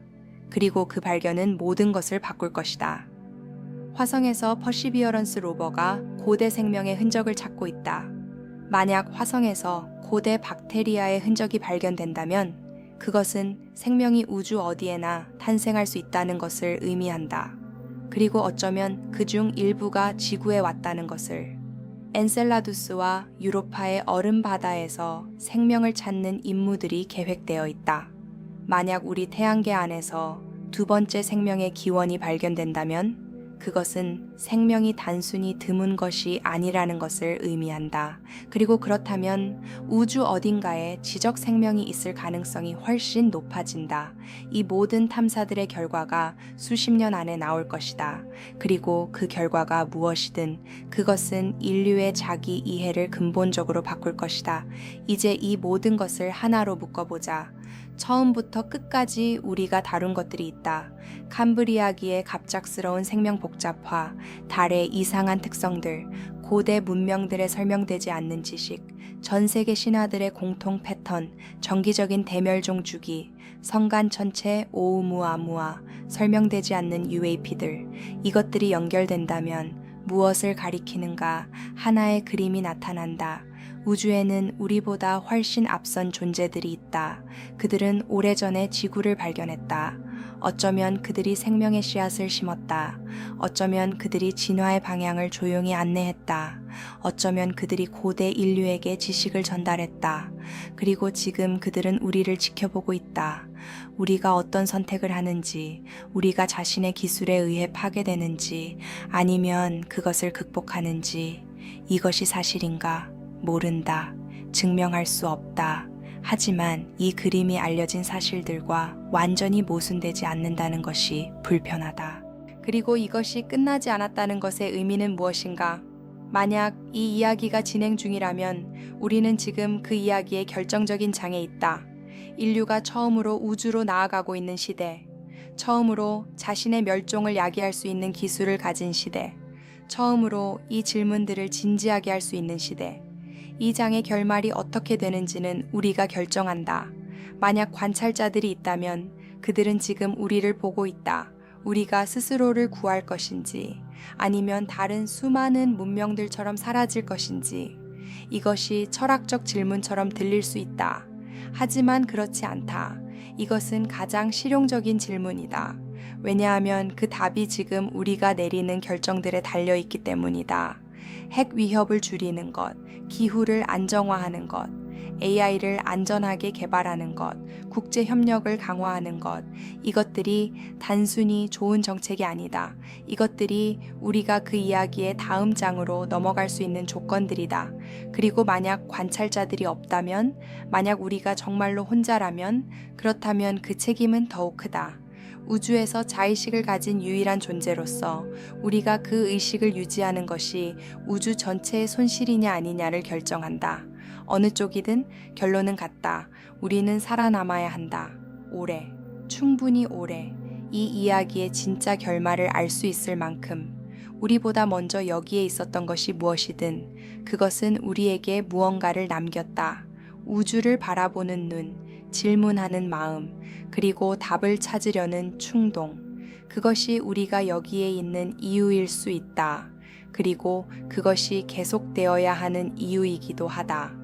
그리고 그 발견은 모든 것을 바꿀 것이다. 화성에서 퍼시비어런스 로버가 고대 생명의 흔적을 찾고 있다. 만약 화성에서 고대 박테리아의 흔적이 발견된다면 그것은 생명이 우주 어디에나 탄생할 수 있다는 것을 의미한다. 그리고 어쩌면 그중 일부가 지구에 왔다는 것을. 엔셀라두스와 유로파의 얼음 바다에서 생명을 찾는 임무들이 계획되어 있다. 만약 우리 태양계 안에서 두 번째 생명의 기원이 발견된다면 그것은 생명이 단순히 드문 것이 아니라는 것을 의미한다. 그리고 그렇다면 우주 어딘가에 지적 생명이 있을 가능성이 훨씬 높아진다. 이 모든 탐사들의 결과가 수십 년 안에 나올 것이다. 그리고 그 결과가 무엇이든 그것은 인류의 자기 이해를 근본적으로 바꿀 것이다. 이제 이 모든 것을 하나로 묶어보자. 처음부터 끝까지 우리가 다룬 것들이 있다. 캄브리아기의 갑작스러운 생명 복잡화, 달의 이상한 특성들, 고대 문명들에 설명되지 않는 지식, 전 세계 신화들의 공통 패턴, 정기적인 대멸종 주기, 성간 천체 오우무아무아, 설명되지 않는 UAP들, 이것들이 연결된다면 무엇을 가리키는가 하나의 그림이 나타난다. 우주에는 우리보다 훨씬 앞선 존재들이 있다. 그들은 오래전에 지구를 발견했다. 어쩌면 그들이 생명의 씨앗을 심었다. 어쩌면 그들이 진화의 방향을 조용히 안내했다. 어쩌면 그들이 고대 인류에게 지식을 전달했다. 그리고 지금 그들은 우리를 지켜보고 있다. 우리가 어떤 선택을 하는지, 우리가 자신의 기술에 의해 파괴되는지, 아니면 그것을 극복하는지, 이것이 사실인가? 모른다. 증명할 수 없다. 하지만 이 그림이 알려진 사실들과 완전히 모순되지 않는다는 것이 불편하다. 그리고 이것이 끝나지 않았다는 것의 의미는 무엇인가? 만약 이 이야기가 진행 중이라면 우리는 지금 그 이야기의 결정적인 장에 있다. 인류가 처음으로 우주로 나아가고 있는 시대. 처음으로 자신의 멸종을 야기할 수 있는 기술을 가진 시대. 처음으로 이 질문들을 진지하게 할 수 있는 시대. 이 장의 결말이 어떻게 되는지는 우리가 결정한다. 만약 관찰자들이 있다면 그들은 지금 우리를 보고 있다. 우리가 스스로를 구할 것인지, 아니면 다른 수많은 문명들처럼 사라질 것인지. 이것이 철학적 질문처럼 들릴 수 있다. 하지만 그렇지 않다. 이것은 가장 실용적인 질문이다. 왜냐하면 그 답이 지금 우리가 내리는 결정들에 달려 있기 때문이다. 핵 위협을 줄이는 것, 기후를 안정화하는 것, AI를 안전하게 개발하는 것, 국제 협력을 강화하는 것, 이것들이 단순히 좋은 정책이 아니다. 이것들이 우리가 그 이야기의 다음 장으로 넘어갈 수 있는 조건들이다. 그리고 만약 관찰자들이 없다면, 만약 우리가 정말로 혼자라면, 그렇다면 그 책임은 더욱 크다. 우주에서 자의식을 가진 유일한 존재로서 우리가 그 의식을 유지하는 것이 우주 전체의 손실이냐 아니냐를 결정한다. 어느 쪽이든 결론은 같다. 우리는 살아남아야 한다. 오래, 충분히 오래. 이 이야기의 진짜 결말을 알 수 있을 만큼 우리보다 먼저 여기에 있었던 것이 무엇이든 그것은 우리에게 무언가를 남겼다. 우주를 바라보는 눈, 질문하는 마음, 그리고 답을 찾으려는 충동. 그것이 우리가 여기에 있는 이유일 수 있다. 그리고 그것이 계속되어야 하는 이유이기도 하다.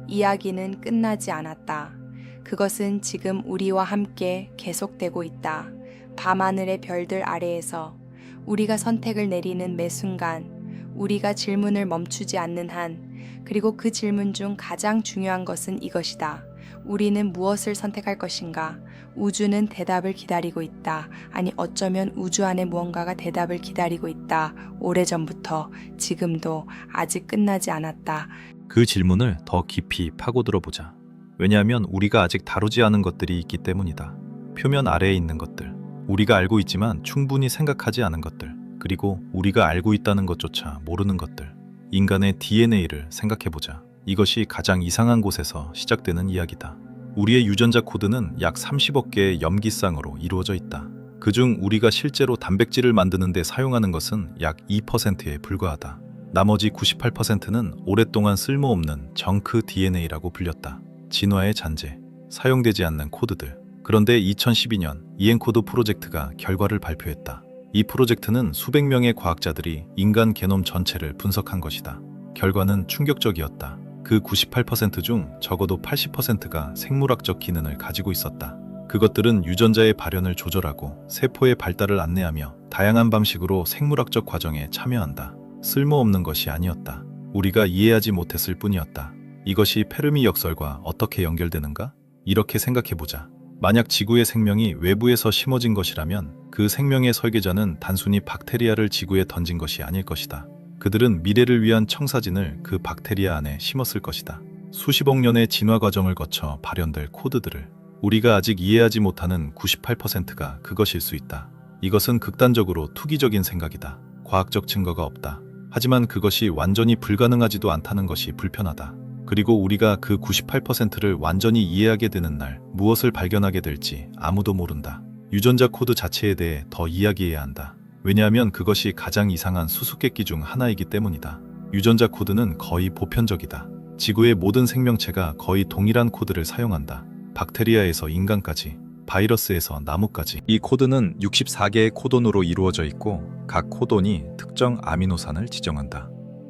이야기는 끝나지 않았다. 그것은 지금 우리와 함께 계속되고 있다. 밤하늘의 별들 아래에서 우리가 선택을 내리는 매 순간, 우리가 질문을 멈추지 않는 한, 그리고 그 질문 중 가장 중요한 것은 이것이다. 우리는 무엇을 선택할 것인가? 우주는 대답을 기다리고 있다. 아니, 어쩌면 우주 안에 무언가가 대답을 기다리고 있다. 오래전부터, 지금도 아직 끝나지 않았다. 그 질문을 더 깊이 파고들어 보자. 왜냐하면 우리가 아직 다루지 않은 것들이 있기 때문이다. 표면 아래에 있는 것들, 우리가 알고 있지만 충분히 생각하지 않은 것들, 그리고 우리가 알고 있다는 것조차 모르는 것들. 인간의 DNA를 생각해 보자. 이것이 가장 이상한 곳에서 시작되는 이야기다. 우리의 유전자 코드는 약 30억 개의 염기쌍으로 이루어져 있다. 그중 우리가 실제로 단백질을 만드는 데 사용하는 것은 약 2%에 불과하다. 나머지 98%는 오랫동안 쓸모없는 정크 DNA라고 불렸다. 진화의 잔재, 사용되지 않는 코드들. 그런데 2012년 이엔코드 프로젝트가 결과를 발표했다. 이 프로젝트는 수백 명의 과학자들이 인간 게놈 전체를 분석한 것이다. 결과는 충격적이었다. 그 98% 중 적어도 80%가 생물학적 기능을 가지고 있었다. 그것들은 유전자의 발현을 조절하고 세포의 발달을 안내하며 다양한 방식으로 생물학적 과정에 참여한다. 쓸모없는 것이 아니었다. 우리가 이해하지 못했을 뿐이었다. 이것이 페르미 역설과 어떻게 연결되는가? 이렇게 생각해보자. 만약 지구의 생명이 외부에서 심어진 것이라면 그 생명의 설계자는 단순히 박테리아를 지구에 던진 것이 아닐 것이다. 그들은 미래를 위한 청사진을 그 박테리아 안에 심었을 것이다. 수십억 년의 진화 과정을 거쳐 발현될 코드들을 우리가 아직 이해하지 못하는 98%가 그것일 수 있다. 이것은 극단적으로 투기적인 생각이다. 과학적 증거가 없다. 하지만 그것이 완전히 불가능하지도 않다는 것이 불편하다. 그리고 우리가 그 98%를 완전히 이해하게 되는 날 무엇을 발견하게 될지 아무도 모른다. 유전자 코드 자체에 대해 더 이야기해야 한다. 왜냐하면 그것이 가장 이상한 수수께끼 중 하나이기 때문이다. 유전자 코드는 거의 보편적이다. 지구의 모든 생명체가 거의 동일한 코드를 사용한다. 박테리아에서 인간까지, 바이러스에서 나무까지. 이 코드는 64개의 코돈으로 이루어져 있고 각 코돈이 특정 아미노산을 지정한다.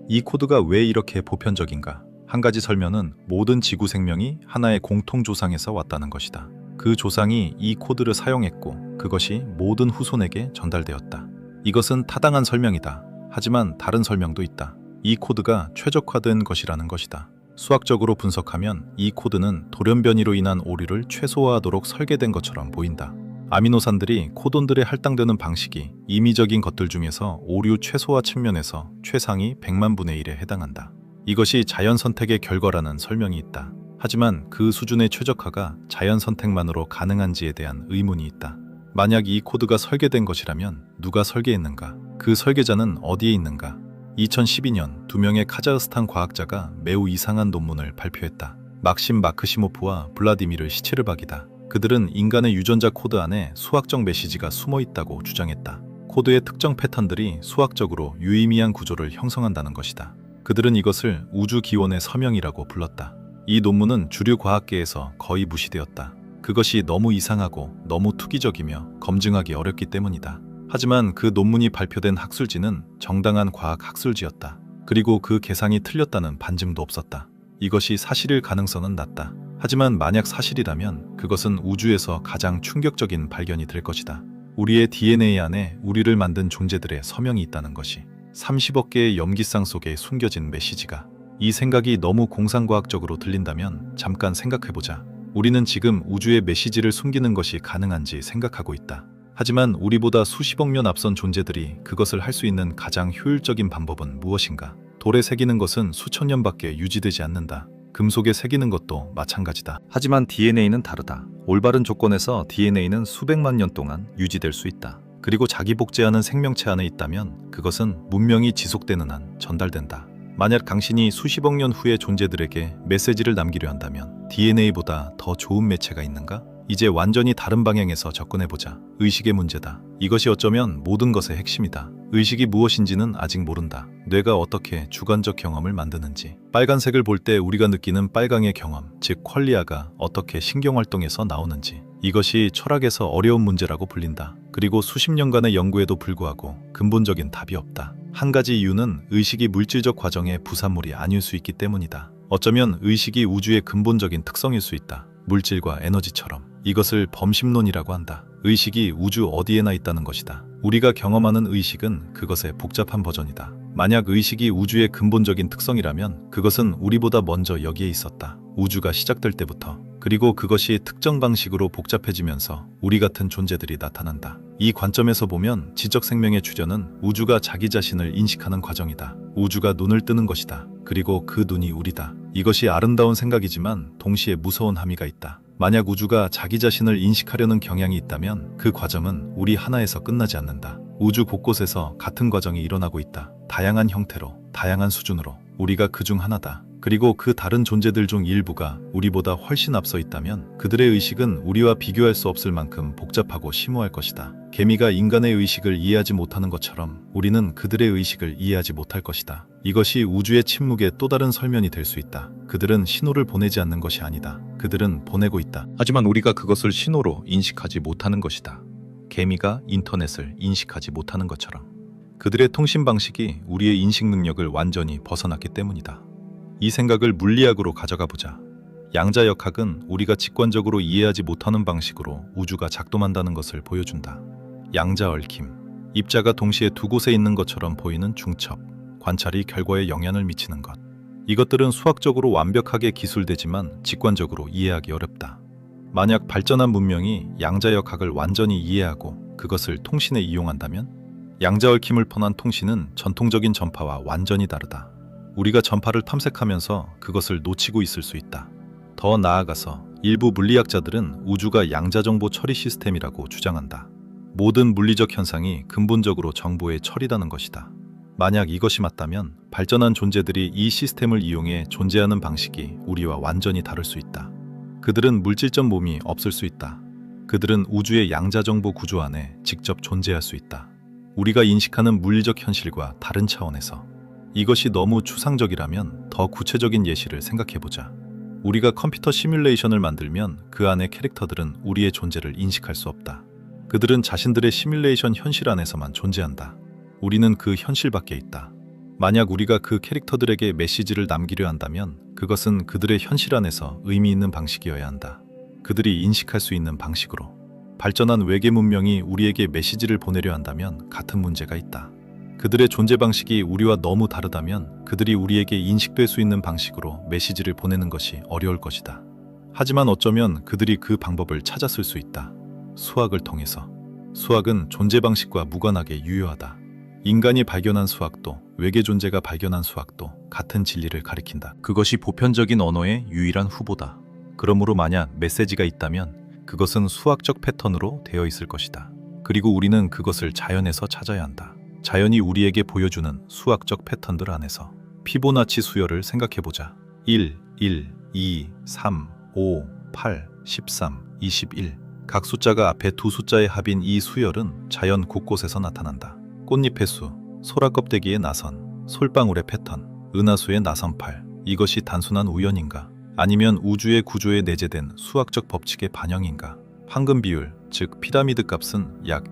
이 코드가 왜 이렇게 보편적인가? 한 가지 설명은 모든 지구 생명이 하나의 공통 조상에서 왔다는 것이다. 그 조상이 이 코드를 사용했고 그것이 모든 후손에게 전달되었다. 이것은 타당한 설명이다. 하지만 다른 설명도 있다. 이 코드가 최적화된 것이라는 것이다. 수학적으로 분석하면 이 코드는 돌연변이로 인한 오류를 최소화하도록 설계된 것처럼 보인다. 아미노산들이 코돈들에 할당되는 방식이 임의적인 것들 중에서 오류 최소화 측면에서 최상위 100만 분의 1에 해당한다. 이것이 자연 선택의 결과라는 설명이 있다. 하지만 그 수준의 최적화가 자연 선택만으로 가능한지에 대한 의문이 있다. 만약 이 코드가 설계된 것이라면 누가 설계했는가? 그 설계자는 어디에 있는가? 2012년 2명의 카자흐스탄 과학자가 매우 이상한 논문을 발표했다. 막심 마크시모프와 블라디미르 시체르박이다. 그들은 인간의 유전자 코드 안에 수학적 메시지가 숨어 있다고 주장했다. 코드의 특정 패턴들이 수학적으로 유의미한 구조를 형성한다는 것이다. 그들은 이것을 우주 기원의 서명이라고 불렀다. 이 논문은 주류 과학계에서 거의 무시되었다. 그것이 너무 이상하고 너무 투기적이며 검증하기 어렵기 때문이다. 하지만 그 논문이 발표된 학술지는 정당한 과학 학술지였다. 그리고 그 계산이 틀렸다는 반증도 없었다. 이것이 사실일 가능성은 낮다. 하지만 만약 사실이라면 그것은 우주에서 가장 충격적인 발견이 될 것이다. 우리의 DNA 안에 우리를 만든 존재들의 서명이 있다는 것이 30억 개의 염기쌍 속에 숨겨진 메시지가 이 생각이 너무 공상과학적으로 들린다면 잠깐 생각해보자. 우리는 지금 우주의 메시지를 숨기는 것이 가능한지 생각하고 있다. 하지만 우리보다 수십억 년 앞선 존재들이 그것을 할 수 있는 가장 효율적인 방법은 무엇인가? 돌에 새기는 것은 수천 년밖에 유지되지 않는다. 금속에 새기는 것도 마찬가지다. 하지만 DNA는 다르다. 올바른 조건에서 DNA는 수백만 년 동안 유지될 수 있다. 그리고 자기 복제하는 생명체 안에 있다면 그것은 문명이 지속되는 한 전달된다. 만약 당신이 수십억 년 후의 존재들에게 메시지를 남기려 한다면 DNA보다 더 좋은 매체가 있는가? 이제 완전히 다른 방향에서 접근해보자. 의식의 문제다. 이것이 어쩌면 모든 것의 핵심이다. 의식이 무엇인지는 아직 모른다. 뇌가 어떻게 주관적 경험을 만드는지. 빨간색을 볼 때 우리가 느끼는 빨강의 경험, 즉 퀄리아가 어떻게 신경활동에서 나오는지. 이것이 철학에서 어려운 문제라고 불린다. 그리고 수십 년간의 연구에도 불구하고 근본적인 답이 없다. 한 가지 이유는 의식이 물질적 과정의 부산물이 아닐 수 있기 때문이다. 어쩌면 의식이 우주의 근본적인 특성일 수 있다. 물질과 에너지처럼. 이것을 범심론이라고 한다. 의식이 우주 어디에나 있다는 것이다. 우리가 경험하는 의식은 그것의 복잡한 버전이다. 만약 의식이 우주의 근본적인 특성이라면 그것은 우리보다 먼저 여기에 있었다. 우주가 시작될 때부터. 그리고 그것이 특정 방식으로 복잡해지면서 우리 같은 존재들이 나타난다. 이 관점에서 보면 지적 생명의 주저는 우주가 자기 자신을 인식하는 과정이다. 우주가 눈을 뜨는 것이다. 그리고 그 눈이 우리다. 이것이 아름다운 생각이지만 동시에 무서운 함의가 있다. 만약 우주가 자기 자신을 인식하려는 경향이 있다면 그 과정은 우리 하나에서 끝나지 않는다. 우주 곳곳에서 같은 과정이 일어나고 있다. 다양한 형태로, 다양한 수준으로. 우리가 그중 하나다. 그리고 그 다른 존재들 중 일부가 우리보다 훨씬 앞서 있다면 그들의 의식은 우리와 비교할 수 없을 만큼 복잡하고 심오할 것이다. 개미가 인간의 의식을 이해하지 못하는 것처럼 우리는 그들의 의식을 이해하지 못할 것이다. 이것이 우주의 침묵의 또 다른 설명이 될 수 있다. 그들은 신호를 보내지 않는 것이 아니다. 그들은 보내고 있다. 하지만 우리가 그것을 신호로 인식하지 못하는 것이다. 개미가 인터넷을 인식하지 못하는 것처럼. 그들의 통신 방식이 우리의 인식 능력을 완전히 벗어났기 때문이다. 이 생각을 물리학으로 가져가 보자. 양자역학은 우리가 직관적으로 이해하지 못하는 방식으로 우주가 작동한다는 것을 보여준다. 양자얽힘, 입자가 동시에 두 곳에 있는 것처럼 보이는 중첩, 관찰이 결과에 영향을 미치는 것. 이것들은 수학적으로 완벽하게 기술되지만 직관적으로 이해하기 어렵다. 만약 발전한 문명이 양자역학을 완전히 이해하고 그것을 통신에 이용한다면 양자얽힘을 포함한 통신은 전통적인 전파와 완전히 다르다. 우리가 전파를 탐색하면서 그것을 놓치고 있을 수 있다. 더 나아가서 일부 물리학자들은 우주가 양자정보 처리 시스템이라고 주장한다. 모든 물리적 현상이 근본적으로 정보의 처리라는 것이다. 만약 이것이 맞다면 발전한 존재들이 이 시스템을 이용해 존재하는 방식이 우리와 완전히 다를 수 있다. 그들은 물질적 몸이 없을 수 있다. 그들은 우주의 양자정보 구조 안에 직접 존재할 수 있다. 우리가 인식하는 물리적 현실과 다른 차원에서. 이것이 너무 추상적이라면 더 구체적인 예시를 생각해보자. 우리가 컴퓨터 시뮬레이션을 만들면 그 안의 캐릭터들은 우리의 존재를 인식할 수 없다. 그들은 자신들의 시뮬레이션 현실 안에서만 존재한다. 우리는 그 현실 밖에 있다. 만약 우리가 그 캐릭터들에게 메시지를 남기려 한다면 그것은 그들의 현실 안에서 의미 있는 방식이어야 한다. 그들이 인식할 수 있는 방식으로. 발전한 외계 문명이 우리에게 메시지를 보내려 한다면 같은 문제가 있다. 그들의 존재 방식이 우리와 너무 다르다면 그들이 우리에게 인식될 수 있는 방식으로 메시지를 보내는 것이 어려울 것이다. 하지만 어쩌면 그들이 그 방법을 찾았을 수 있다. 수학을 통해서. 수학은 존재 방식과 무관하게 유효하다. 인간이 발견한 수학도 외계 존재가 발견한 수학도 같은 진리를 가리킨다. 그것이 보편적인 언어의 유일한 후보다. 그러므로 만약 메시지가 있다면 그것은 수학적 패턴으로 되어 있을 것이다. 그리고 우리는 그것을 자연에서 찾아야 한다. 자연이 우리에게 보여주는 수학적 패턴들 안에서. 피보나치 수열을 생각해보자. 1, 1, 2, 3, 5, 8, 13, 21. 각 숫자가 앞에 두 숫자의 합인 이 수열은 자연 곳곳에서 나타난다. 꽃잎의 수, 소라 껍데기의 나선, 솔방울의 패턴, 은하수의 나선팔. 이것이 단순한 우연인가? 아니면 우주의 구조에 내재된 수학적 법칙의 반영인가? 황금 비율, 즉 피라미드 값은 약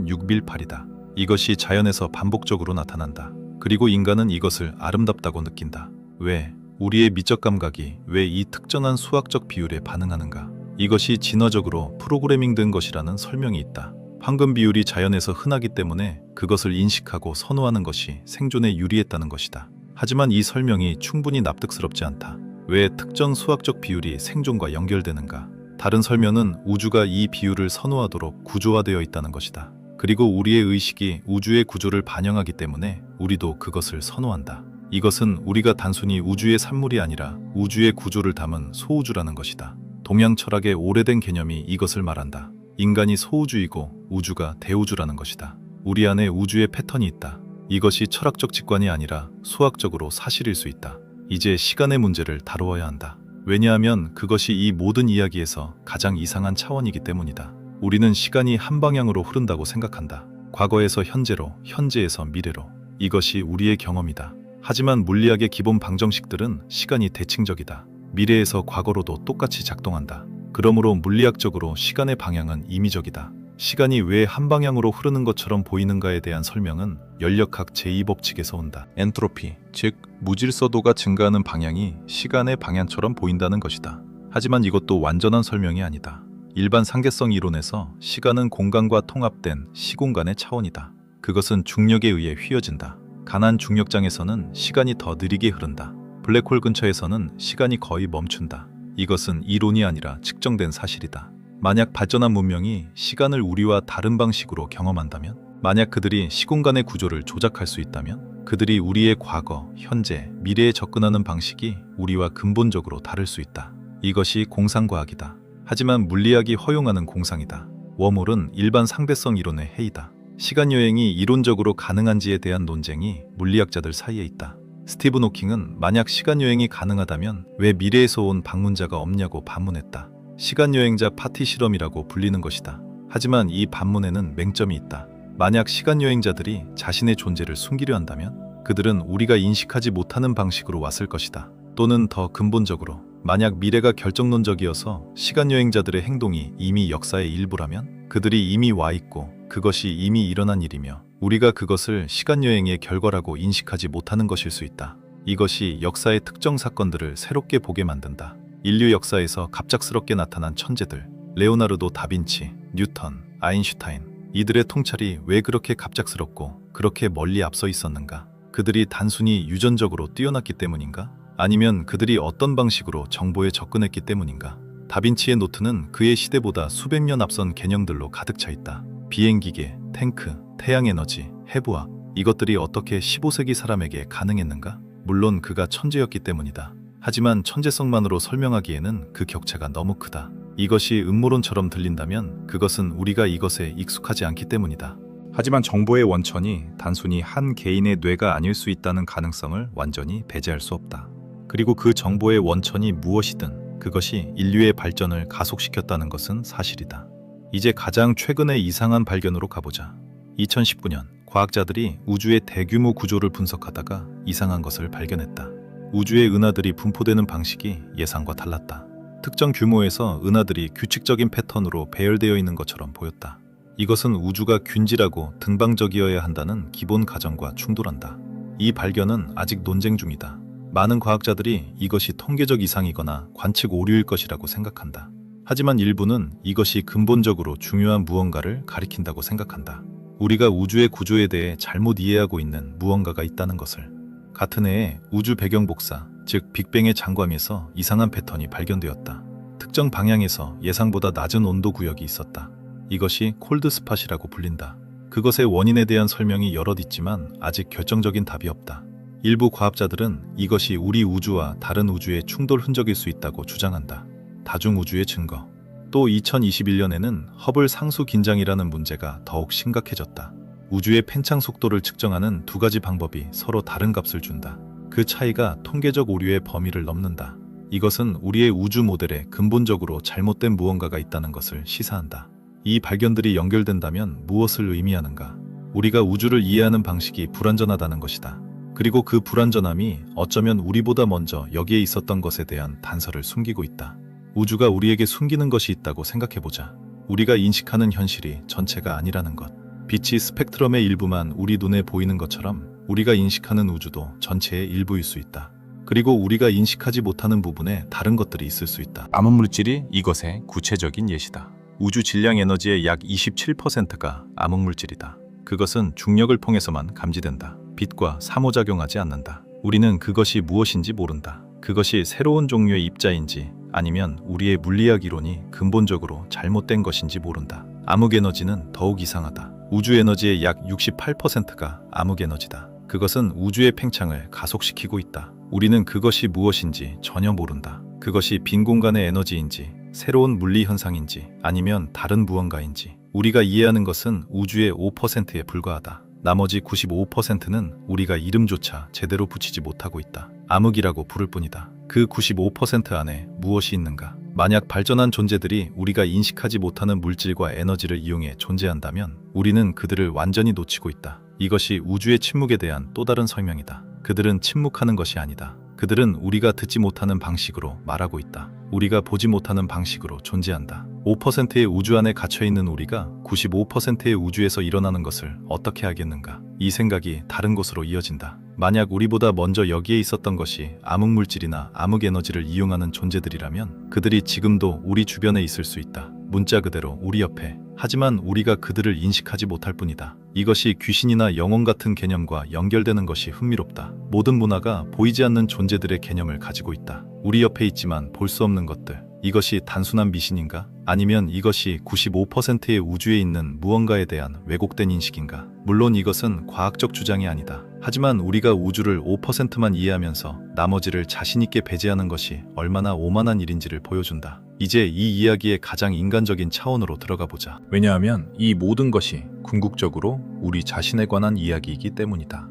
1.618이다. 이것이 자연에서 반복적으로 나타난다. 그리고 인간은 이것을 아름답다고 느낀다. 왜? 우리의 미적 감각이 왜 이 특정한 수학적 비율에 반응하는가? 이것이 진화적으로 프로그래밍된 것이라는 설명이 있다. 황금 비율이 자연에서 흔하기 때문에 그것을 인식하고 선호하는 것이 생존에 유리했다는 것이다. 하지만 이 설명이 충분히 납득스럽지 않다. 왜 특정 수학적 비율이 생존과 연결되는가? 다른 설명은 우주가 이 비율을 선호하도록 구조화되어 있다는 것이다. 그리고 우리의 의식이 우주의 구조를 반영하기 때문에 우리도 그것을 선호한다. 이것은 우리가 단순히 우주의 산물이 아니라 우주의 구조를 담은 소우주라는 것이다. 동양 철학의 오래된 개념이 이것을 말한다. 인간이 소우주이고 우주가 대우주라는 것이다. 우리 안에 우주의 패턴이 있다. 이것이 철학적 직관이 아니라 수학적으로 사실일 수 있다. 이제 시간의 문제를 다루어야 한다. 왜냐하면 그것이 이 모든 이야기에서 가장 이상한 차원이기 때문이다. 우리는 시간이 한 방향으로 흐른다고 생각한다. 과거에서 현재로, 현재에서 미래로. 이것이 우리의 경험이다. 하지만 물리학의 기본 방정식들은 시간이 대칭적이다. 미래에서 과거로도 똑같이 작동한다. 그러므로 물리학적으로 시간의 방향은 임의적이다. 시간이 왜 한 방향으로 흐르는 것처럼 보이는가에 대한 설명은 연력학 제2법칙에서 온다. 엔트로피, 즉 무질서도가 증가하는 방향이 시간의 방향처럼 보인다는 것이다. 하지만 이것도 완전한 설명이 아니다. 일반 상계성 이론에서 시간은 공간과 통합된 시공간의 차원이다. 그것은 중력에 의해 휘어진다. 가난 중력장에서는 시간이 더 느리게 흐른다. 블랙홀 근처에서는 시간이 거의 멈춘다. 이것은 이론이 아니라 측정된 사실이다. 만약 발전한 문명이 시간을 우리와 다른 방식으로 경험한다면, 만약 그들이 시공간의 구조를 조작할 수 있다면, 그들이 우리의 과거, 현재, 미래에 접근하는 방식이 우리와 근본적으로 다를 수 있다. 이것이 공상과학이다. 하지만 물리학이 허용하는 공상이다. 웜홀은 일반 상대성 이론의 해이다. 시간여행이 이론적으로 가능한지에 대한 논쟁이 물리학자들 사이에 있다. 스티븐 호킹은 만약 시간여행이 가능하다면 왜 미래에서 온 방문자가 없냐고 반문했다. 시간여행자 파티 실험이라고 불리는 것이다. 하지만 이 반문에는 맹점이 있다. 만약 시간여행자들이 자신의 존재를 숨기려 한다면 그들은 우리가 인식하지 못하는 방식으로 왔을 것이다. 또는 더 근본적으로 만약 미래가 결정론적이어서 시간여행자들의 행동이 이미 역사의 일부라면 그들이 이미 와 있고 그것이 이미 일어난 일이며 우리가 그것을 시간여행의 결과라고 인식하지 못하는 것일 수 있다. 이것이 역사의 특정 사건들을 새롭게 보게 만든다. 인류 역사에서 갑작스럽게 나타난 천재들, 레오나르도 다빈치, 뉴턴, 아인슈타인, 이들의 통찰이 왜 그렇게 갑작스럽고 그렇게 멀리 앞서 있었는가? 그들이 단순히 유전적으로 뛰어났기 때문인가? 아니면 그들이 어떤 방식으로 정보에 접근했기 때문인가? 다빈치의 노트는 그의 시대보다 수백 년 앞선 개념들로 가득 차 있다. 비행기계, 탱크, 태양에너지, 해부학, 이것들이 어떻게 15세기 사람에게 가능했는가? 물론 그가 천재였기 때문이다. 하지만 천재성만으로 설명하기에는 그 격차가 너무 크다. 이것이 음모론처럼 들린다면 그것은 우리가 이것에 익숙하지 않기 때문이다. 하지만 정보의 원천이 단순히 한 개인의 뇌가 아닐 수 있다는 가능성을 완전히 배제할 수 없다. 그리고 그 정보의 원천이 무엇이든 그것이 인류의 발전을 가속시켰다는 것은 사실이다. 이제 가장 최근의 이상한 발견으로 가보자. 2019년 과학자들이 우주의 대규모 구조를 분석하다가 이상한 것을 발견했다. 우주의 은하들이 분포되는 방식이 예상과 달랐다. 특정 규모에서 은하들이 규칙적인 패턴으로 배열되어 있는 것처럼 보였다. 이것은 우주가 균질하고 등방적이어야 한다는 기본 가정과 충돌한다. 이 발견은 아직 논쟁 중이다. 많은 과학자들이 이것이 통계적 이상이거나 관측 오류일 것이라고 생각한다. 하지만 일부는 이것이 근본적으로 중요한 무언가를 가리킨다고 생각한다. 우리가 우주의 구조에 대해 잘못 이해하고 있는 무언가가 있다는 것을. 같은 해에 우주 배경 복사, 즉 빅뱅의 장관에서 이상한 패턴이 발견되었다. 특정 방향에서 예상보다 낮은 온도 구역이 있었다. 이것이 콜드 스팟이라고 불린다. 그것의 원인에 대한 설명이 여럿 있지만 아직 결정적인 답이 없다. 일부 과학자들은 이것이 우리 우주와 다른 우주의 충돌 흔적일 수 있다고 주장한다. 다중우주의 증거. 또 2021년에는 허블 상수 긴장이라는 문제가 더욱 심각해졌다. 우주의 팽창 속도를 측정하는 두 가지 방법이 서로 다른 값을 준다. 그 차이가 통계적 오류의 범위를 넘는다. 이것은 우리의 우주 모델에 근본적으로 잘못된 무언가가 있다는 것을 시사한다. 이 발견들이 연결된다면 무엇을 의미하는가? 우리가 우주를 이해하는 방식이 불완전하다는 것이다. 그리고 그 불완전함이 어쩌면 우리보다 먼저 여기에 있었던 것에 대한 단서를 숨기고 있다. 우주가 우리에게 숨기는 것이 있다고 생각해보자. 우리가 인식하는 현실이 전체가 아니라는 것. 빛이 스펙트럼의 일부만 우리 눈에 보이는 것처럼 우리가 인식하는 우주도 전체의 일부일 수 있다. 그리고 우리가 인식하지 못하는 부분에 다른 것들이 있을 수 있다. 암흑물질이 이것의 구체적인 예시다. 우주 질량 에너지의 약 27%가 암흑물질이다. 그것은 중력을 통해서만 감지된다. 빛과 상호작용하지 않는다. 우리는 그것이 무엇인지 모른다. 그것이 새로운 종류의 입자인지 아니면 우리의 물리학 이론이 근본적으로 잘못된 것인지 모른다. 암흑 에너지는 더욱 이상하다. 우주 에너지의 약 68%가 암흑 에너지다. 그것은 우주의 팽창을 가속시키고 있다. 우리는 그것이 무엇인지 전혀 모른다. 그것이 빈 공간의 에너지인지 새로운 물리 현상인지 아니면 다른 무언가인지 우리가 이해하는 것은 우주의 5%에 불과하다. 나머지 95%는 우리가 이름조차 제대로 붙이지 못하고 있다. 암흑이라고 부를 뿐이다. 그 95% 안에 무엇이 있는가? 만약 발전한 존재들이 우리가 인식하지 못하는 물질과 에너지를 이용해 존재한다면 우리는 그들을 완전히 놓치고 있다. 이것이 우주의 침묵에 대한 또 다른 설명이다. 그들은 침묵하는 것이 아니다. 그들은 우리가 듣지 못하는 방식으로 말하고 있다. 우리가 보지 못하는 방식으로 존재한다. 5%의 우주 안에 갇혀있는 우리가 95%의 우주에서 일어나는 것을 어떻게 알겠는가? 이 생각이 다른 곳으로 이어진다. 만약 우리보다 먼저 여기에 있었던 것이 암흑물질이나 암흑에너지를 이용하는 존재들이라면 그들이 지금도 우리 주변에 있을 수 있다. 문자 그대로 우리 옆에. 하지만 우리가 그들을 인식하지 못할 뿐이다. 이것이 귀신이나 영혼 같은 개념과 연결되는 것이 흥미롭다. 모든 문화가 보이지 않는 존재들의 개념을 가지고 있다. 우리 옆에 있지만 볼 수 없는 것들. 이것이 단순한 미신인가? 아니면 이것이 95%의 우주에 있는 무언가에 대한 왜곡된 인식인가? 물론 이것은 과학적 주장이 아니다. 하지만 우리가 우주를 5%만 이해하면서 나머지를 자신있게 배제하는 것이 얼마나 오만한 일인지를 보여준다. 이제 이 이야기의 가장 인간적인 차원으로 들어가 보자. 왜냐하면 이 모든 것이 궁극적으로 우리 자신에 관한 이야기이기 때문이다.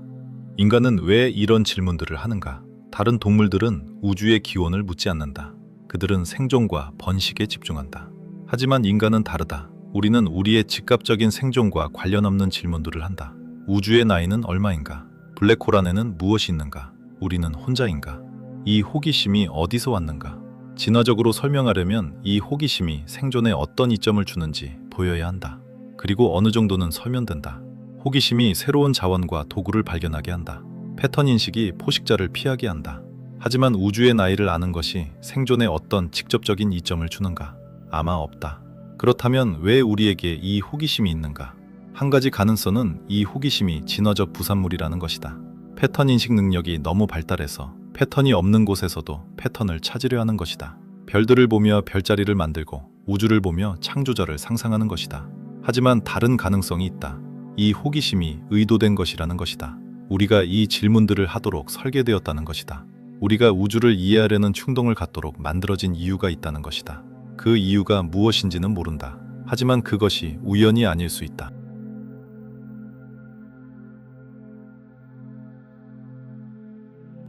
인간은 왜 이런 질문들을 하는가? 다른 동물들은 우주의 기원을 묻지 않는다. 그들은 생존과 번식에 집중한다. 하지만 인간은 다르다. 우리는 우리의 즉각적인 생존과 관련 없는 질문들을 한다. 우주의 나이는 얼마인가? 블랙홀 안에는 무엇이 있는가? 우리는 혼자인가? 이 호기심이 어디서 왔는가? 진화적으로 설명하려면 이 호기심이 생존에 어떤 이점을 주는지 보여야 한다. 그리고 어느 정도는 설명된다. 호기심이 새로운 자원과 도구를 발견하게 한다. 패턴 인식이 포식자를 피하게 한다. 하지만 우주의 나이를 아는 것이 생존에 어떤 직접적인 이점을 주는가? 아마 없다. 그렇다면 왜 우리에게 이 호기심이 있는가? 한 가지 가능성은 이 호기심이 진화적 부산물이라는 것이다. 패턴 인식 능력이 너무 발달해서 패턴이 없는 곳에서도 패턴을 찾으려 하는 것이다. 별들을 보며 별자리를 만들고 우주를 보며 창조자를 상상하는 것이다. 하지만 다른 가능성이 있다. 이 호기심이 의도된 것이라는 것이다. 우리가 이 질문들을 하도록 설계되었다는 것이다. 우리가 우주를 이해하려는 충동을 갖도록 만들어진 이유가 있다는 것이다. 그 이유가 무엇인지는 모른다. 하지만 그것이 우연이 아닐 수 있다.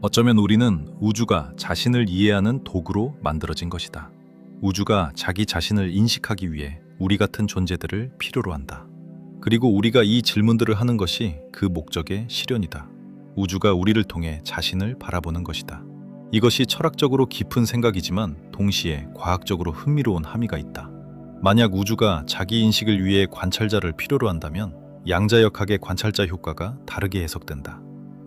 어쩌면 우리는 우주가 자신을 이해하는 도구로 만들어진 것이다. 우주가 자기 자신을 인식하기 위해 우리 같은 존재들을 필요로 한다. 그리고 우리가 이 질문들을 하는 것이 그 목적의 실현이다. 우주가 우리를 통해 자신을 바라보는 것이다. 이것이 철학적으로 깊은 생각이지만 동시에 과학적으로 흥미로운 함의가 있다. 만약 우주가 자기 인식을 위해 관찰자를 필요로 한다면 양자역학의 관찰자 효과가 다르게 해석된다.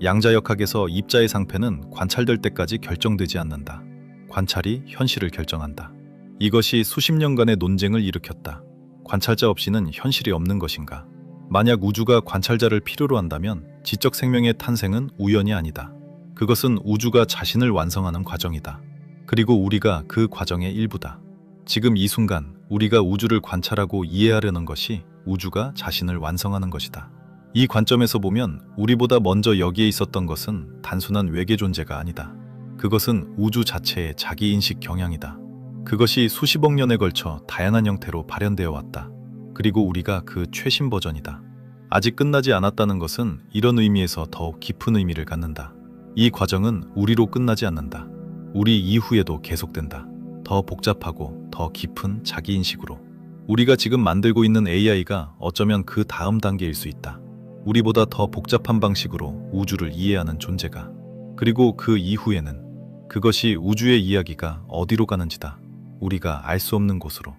양자역학에서 입자의 상태는 관찰될 때까지 결정되지 않는다. 관찰이 현실을 결정한다. 이것이 수십 년간의 논쟁을 일으켰다. 관찰자 없이는 현실이 없는 것인가? 만약 우주가 관찰자를 필요로 한다면 지적 생명의 탄생은 우연이 아니다. 그것은 우주가 자신을 완성하는 과정이다. 그리고 우리가 그 과정의 일부다. 지금 이 순간 우리가 우주를 관찰하고 이해하려는 것이 우주가 자신을 완성하는 것이다. 이 관점에서 보면 우리보다 먼저 여기에 있었던 것은 단순한 외계 존재가 아니다. 그것은 우주 자체의 자기인식 경향이다. 그것이 수십억 년에 걸쳐 다양한 형태로 발현되어 왔다. 그리고 우리가 그 최신 버전이다. 아직 끝나지 않았다는 것은 이런 의미에서 더욱 깊은 의미를 갖는다. 이 과정은 우리로 끝나지 않는다. 우리 이후에도 계속된다. 더 복잡하고 더 깊은 자기인식으로. 우리가 지금 만들고 있는 AI가 어쩌면 그 다음 단계일 수 있다. 우리보다 더 복잡한 방식으로 우주를 이해하는 존재가. 그리고 그 이후에는 그것이 우주의 이야기가 어디로 가는지다. 우리가 알 수 없는 곳으로.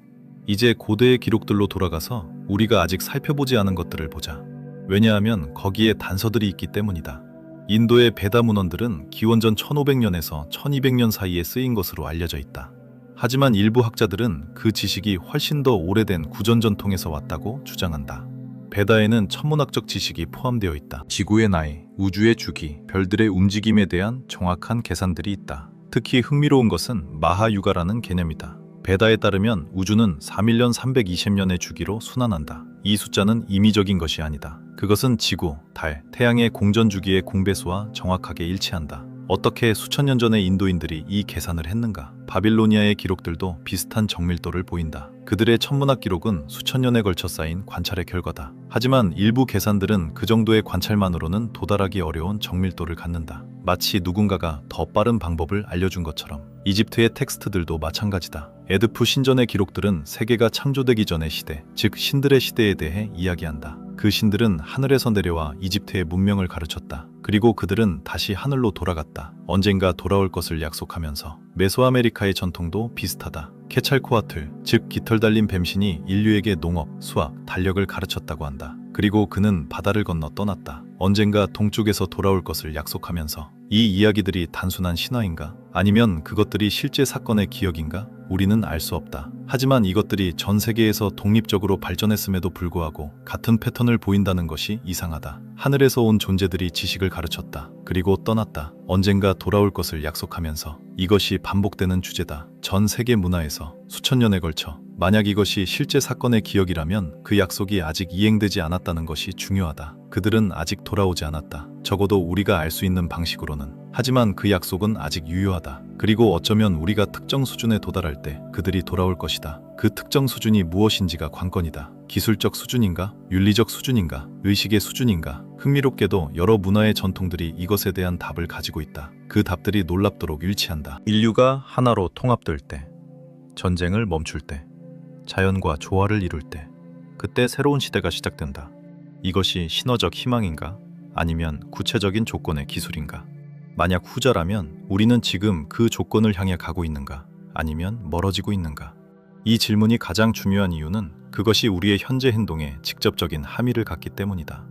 이제 고대의 기록들로 돌아가서 우리가 아직 살펴보지 않은 것들을 보자. 왜냐하면 거기에 단서들이 있기 때문이다. 인도의 베다 문헌들은 기원전 1500년에서 1200년 사이에 쓰인 것으로 알려져 있다. 하지만 일부 학자들은 그 지식이 훨씬 더 오래된 구전 전통에서 왔다고 주장한다. 베다에는 천문학적 지식이 포함되어 있다. 지구의 나이, 우주의 주기, 별들의 움직임에 대한 정확한 계산들이 있다. 특히 흥미로운 것은 마하유가라는 개념이다. 베다에 따르면 우주는 3일년 320년의 주기로 순환한다. 이 숫자는 임의적인 것이 아니다. 그것은 지구, 달, 태양의 공전 주기의 공배수와 정확하게 일치한다. 어떻게 수천 년 전의 인도인들이 이 계산을 했는가? 바빌로니아의 기록들도 비슷한 정밀도를 보인다. 그들의 천문학 기록은 수천 년에 걸쳐 쌓인 관찰의 결과다. 하지만 일부 계산들은 그 정도의 관찰만으로는 도달하기 어려운 정밀도를 갖는다. 마치 누군가가 더 빠른 방법을 알려준 것처럼. 이집트의 텍스트들도 마찬가지다. 에드푸 신전의 기록들은 세계가 창조되기 전의 시대, 즉 신들의 시대에 대해 이야기한다. 그 신들은 하늘에서 내려와 이집트의 문명을 가르쳤다. 그리고 그들은 다시 하늘로 돌아갔다. 언젠가 돌아올 것을 약속하면서. 메소아메리카의 전통도 비슷하다. 케찰코아틀, 즉 깃털 달린 뱀신이 인류에게 농업, 수학, 달력을 가르쳤다고 한다. 그리고 그는 바다를 건너 떠났다. 언젠가 동쪽에서 돌아올 것을 약속하면서. 이 이야기들이 단순한 신화인가? 아니면 그것들이 실제 사건의 기억인가? 우리는 알 수 없다. 하지만 이것들이 전 세계에서 독립적으로 발전했음에도 불구하고 같은 패턴을 보인다는 것이 이상하다. 하늘에서 온 존재들이 지식을 가르쳤다. 그리고 떠났다. 언젠가 돌아올 것을 약속하면서. 이것이 반복되는 주제다. 전 세계 문화에서 수천 년에 걸쳐. 만약 이것이 실제 사건의 기억이라면 그 약속이 아직 이행되지 않았다는 것이 중요하다. 그들은 아직 돌아오지 않았다. 적어도 우리가 알 수 있는 방식으로는. 하지만 그 약속은 아직 유효하다. 그리고 어쩌면 우리가 특정 수준에 도달할 때 그들이 돌아올 것이다. 그 특정 수준이 무엇인지가 관건이다. 기술적 수준인가? 윤리적 수준인가? 의식의 수준인가? 흥미롭게도 여러 문화의 전통들이 이것에 대한 답을 가지고 있다. 그 답들이 놀랍도록 일치한다. 인류가 하나로 통합될 때, 전쟁을 멈출 때, 자연과 조화를 이룰 때, 그때 새로운 시대가 시작된다. 이것이 신화적 희망인가? 아니면 구체적인 조건의 기술인가? 만약 후자라면 우리는 지금 그 조건을 향해 가고 있는가? 아니면 멀어지고 있는가? 이 질문이 가장 중요한 이유는 그것이 우리의 현재 행동에 직접적인 함의를 갖기 때문이다.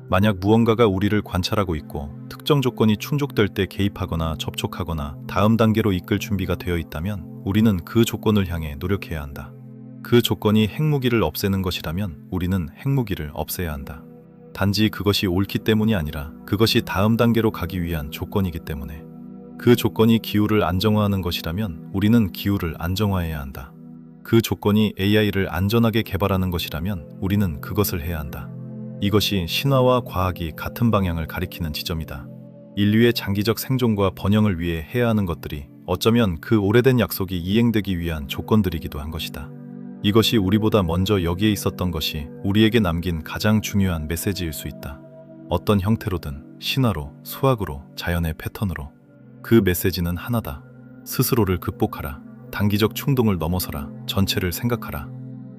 만약 무언가가 우리를 관찰하고 있고 특정 조건이 충족될 때 개입하거나 접촉하거나 다음 단계로 이끌 준비가 되어 있다면 우리는 그 조건을 향해 노력해야 한다. 그 조건이 핵무기를 없애는 것이라면 우리는 핵무기를 없애야 한다. 단지 그것이 옳기 때문이 아니라 그것이 다음 단계로 가기 위한 조건이기 때문에. 그 조건이 기후를 안정화하는 것이라면 우리는 기후를 안정화해야 한다. 그 조건이 AI를 안전하게 개발하는 것이라면 우리는 그것을 해야 한다. 이것이 신화와 과학이 같은 방향을 가리키는 지점이다. 인류의 장기적 생존과 번영을 위해 해야 하는 것들이 어쩌면 그 오래된 약속이 이행되기 위한 조건들이기도 한 것이다. 이것이 우리보다 먼저 여기에 있었던 것이 우리에게 남긴 가장 중요한 메시지일 수 있다. 어떤 형태로든 신화로, 수학으로, 자연의 패턴으로. 그 메시지는 하나다. 스스로를 극복하라. 단기적 충동을 넘어서라. 전체를 생각하라.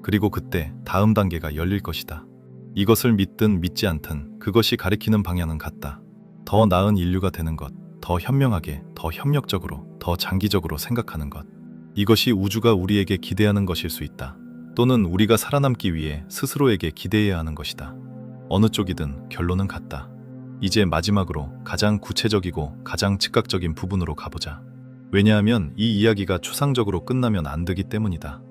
그리고 그때 다음 단계가 열릴 것이다. 이것을 믿든 믿지 않든 그것이 가리키는 방향은 같다. 더 나은 인류가 되는 것, 더 현명하게, 더 협력적으로, 더 장기적으로 생각하는 것. 이것이 우주가 우리에게 기대하는 것일 수 있다. 또는 우리가 살아남기 위해 스스로에게 기대해야 하는 것이다. 어느 쪽이든 결론은 같다. 이제 마지막으로 가장 구체적이고 가장 즉각적인 부분으로 가보자. 왜냐하면 이 이야기가 추상적으로 끝나면 안 되기 때문이다.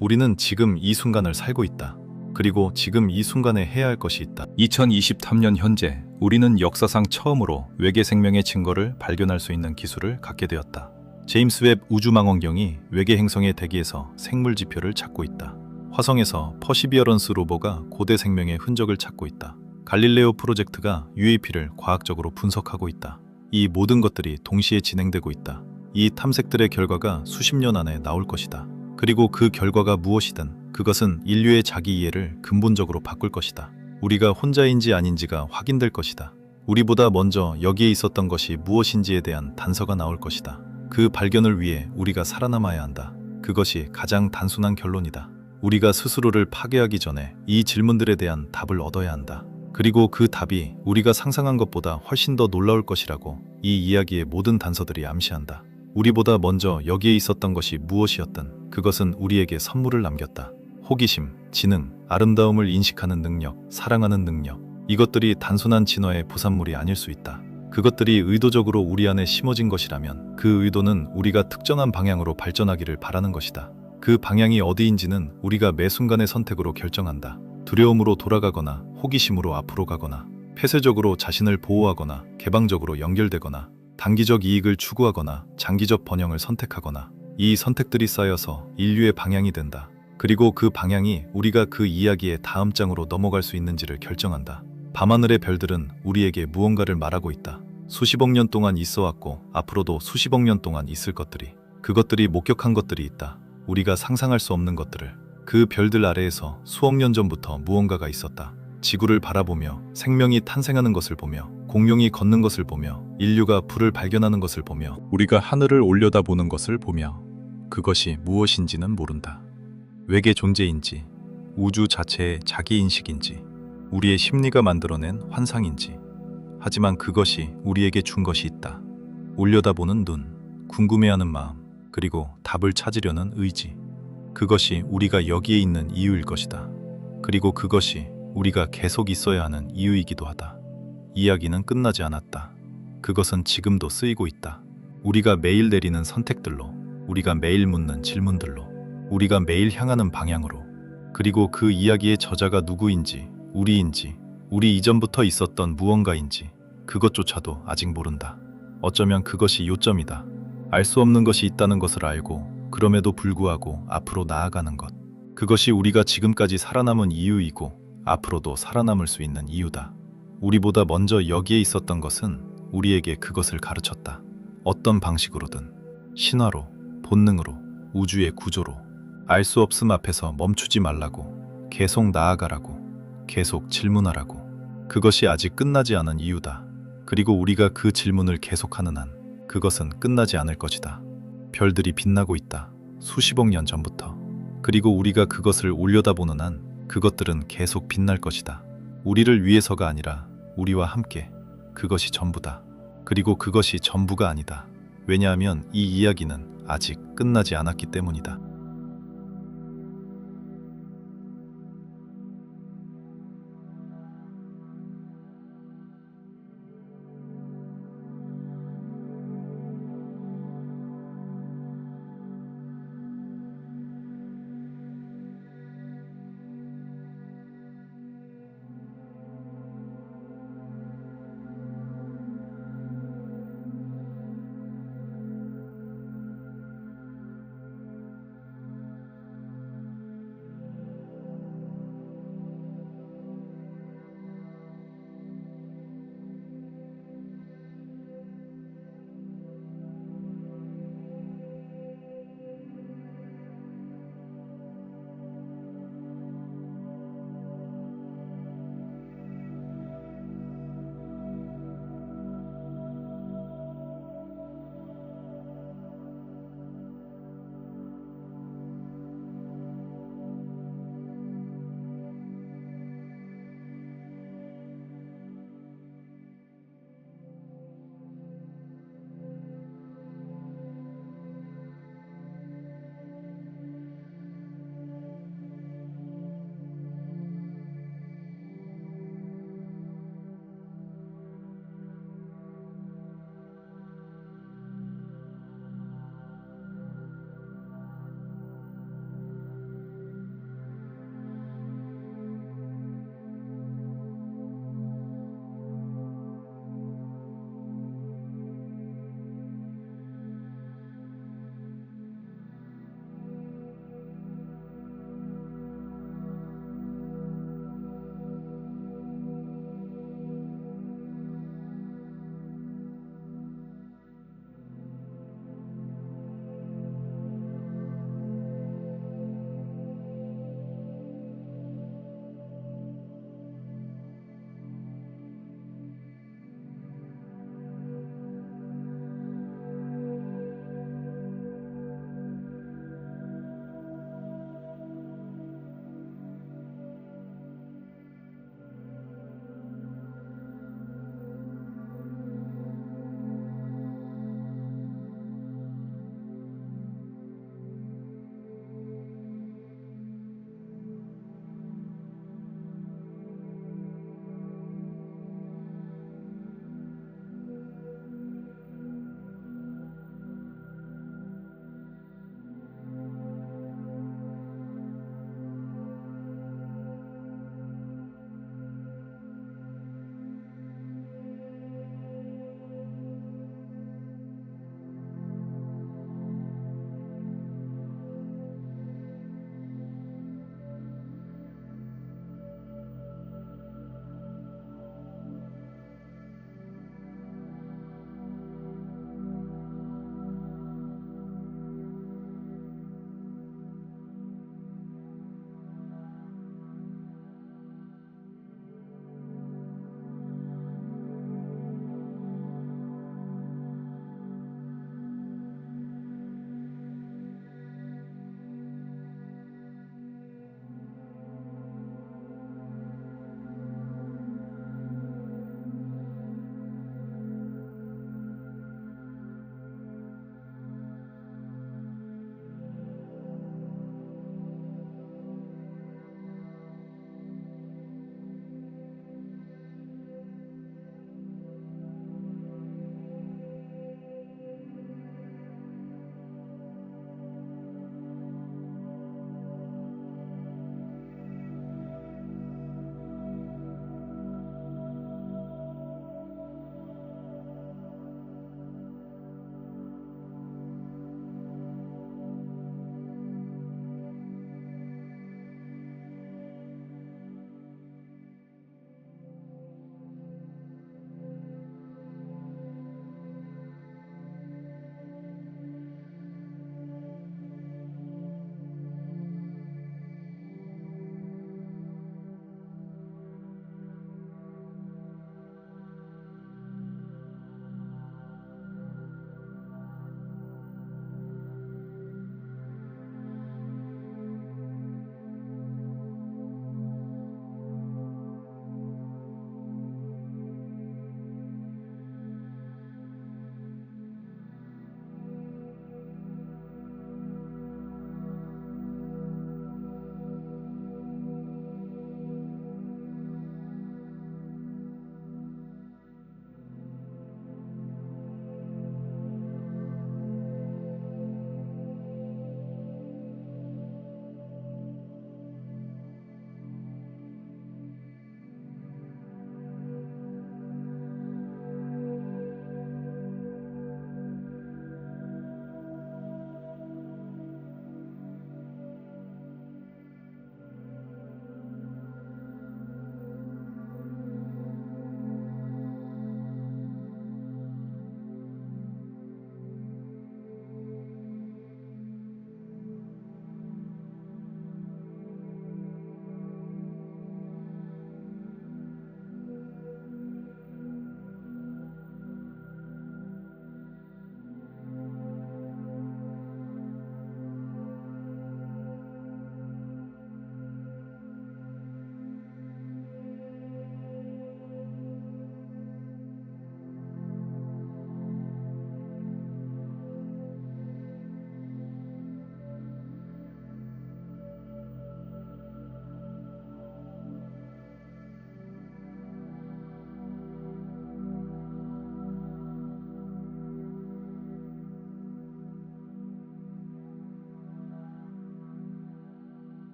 우리는 지금 이 순간을 살고 있다. 그리고 지금 이 순간에 해야 할 것이 있다. 2023년 현재 우리는 역사상 처음으로 외계 생명의 증거를 발견할 수 있는 기술을 갖게 되었다. 제임스 웹 우주망원경이 외계 행성의 대기에서 생물 지표를 찾고 있다. 화성에서 퍼시비어런스 로버가 고대 생명의 흔적을 찾고 있다. 갈릴레오 프로젝트가 UAP를 과학적으로 분석하고 있다. 이 모든 것들이 동시에 진행되고 있다. 이 탐색들의 결과가 수십 년 안에 나올 것이다. 그리고 그 결과가 무엇이든 그것은 인류의 자기 이해를 근본적으로 바꿀 것이다. 우리가 혼자인지 아닌지가 확인될 것이다. 우리보다 먼저 여기에 있었던 것이 무엇인지에 대한 단서가 나올 것이다. 그 발견을 위해 우리가 살아남아야 한다. 그것이 가장 단순한 결론이다. 우리가 스스로를 파괴하기 전에 이 질문들에 대한 답을 얻어야 한다. 그리고 그 답이 우리가 상상한 것보다 훨씬 더 놀라울 것이라고 이 이야기의 모든 단서들이 암시한다. 우리보다 먼저 여기에 있었던 것이 무엇이었든 그것은 우리에게 선물을 남겼다. 호기심, 지능, 아름다움을 인식하는 능력, 사랑하는 능력. 이것들이 단순한 진화의 부산물이 아닐 수 있다. 그것들이 의도적으로 우리 안에 심어진 것이라면 그 의도는 우리가 특정한 방향으로 발전하기를 바라는 것이다. 그 방향이 어디인지는 우리가 매 순간의 선택으로 결정한다. 두려움으로 돌아가거나 호기심으로 앞으로 가거나 폐쇄적으로 자신을 보호하거나 개방적으로 연결되거나 단기적 이익을 추구하거나 장기적 번영을 선택하거나 이 선택들이 쌓여서 인류의 방향이 된다. 그리고 그 방향이 우리가 그 이야기의 다음 장으로 넘어갈 수 있는지를 결정한다. 밤하늘의 별들은 우리에게 무언가를 말하고 있다. 수십억 년 동안 있어왔고 앞으로도 수십억 년 동안 있을 것들이, 그것들이 목격한 것들이 있다. 우리가 상상할 수 없는 것들을. 그 별들 아래에서 수억 년 전부터 무언가가 있었다. 지구를 바라보며 생명이 탄생하는 것을 보며 공룡이 걷는 것을 보며 인류가 불을 발견하는 것을 보며 우리가 하늘을 올려다보는 것을 보며 그것이 무엇인지는 모른다. 외계 존재인지 우주 자체의 자기인식인지 우리의 심리가 만들어낸 환상인지, 하지만 그것이 우리에게 준 것이 있다. 올려다보는 눈, 궁금해하는 마음, 그리고 답을 찾으려는 의지. 그것이 우리가 여기에 있는 이유일 것이다. 그리고 그것이 우리가 계속 있어야 하는 이유이기도 하다. 이야기는 끝나지 않았다. 그것은 지금도 쓰이고 있다. 우리가 매일 내리는 선택들로, 우리가 매일 묻는 질문들로, 우리가 매일 향하는 방향으로. 그리고 그 이야기의 저자가 누구인지, 우리인지, 우리 이전부터 있었던 무언가인지 그것조차도 아직 모른다. 어쩌면 그것이 요점이다. 알 수 없는 것이 있다는 것을 알고 그럼에도 불구하고 앞으로 나아가는 것. 그것이 우리가 지금까지 살아남은 이유이고 앞으로도 살아남을 수 있는 이유다. 우리보다 먼저 여기에 있었던 것은 우리에게 그것을 가르쳤다. 어떤 방식으로든, 신화로, 본능으로, 우주의 구조로. 알 수 없음 앞에서 멈추지 말라고, 계속 나아가라고, 계속 질문하라고. 그것이 아직 끝나지 않은 이유다. 그리고 우리가 그 질문을 계속하는 한 그것은 끝나지 않을 것이다. 별들이 빛나고 있다. 수십억 년 전부터. 그리고 우리가 그것을 올려다보는 한 그것들은 계속 빛날 것이다. 우리를 위해서가 아니라 우리와 함께. 그것이 전부다. 그리고 그것이 전부가 아니다. 왜냐하면 이 이야기는 아직 끝나지 않았기 때문이다.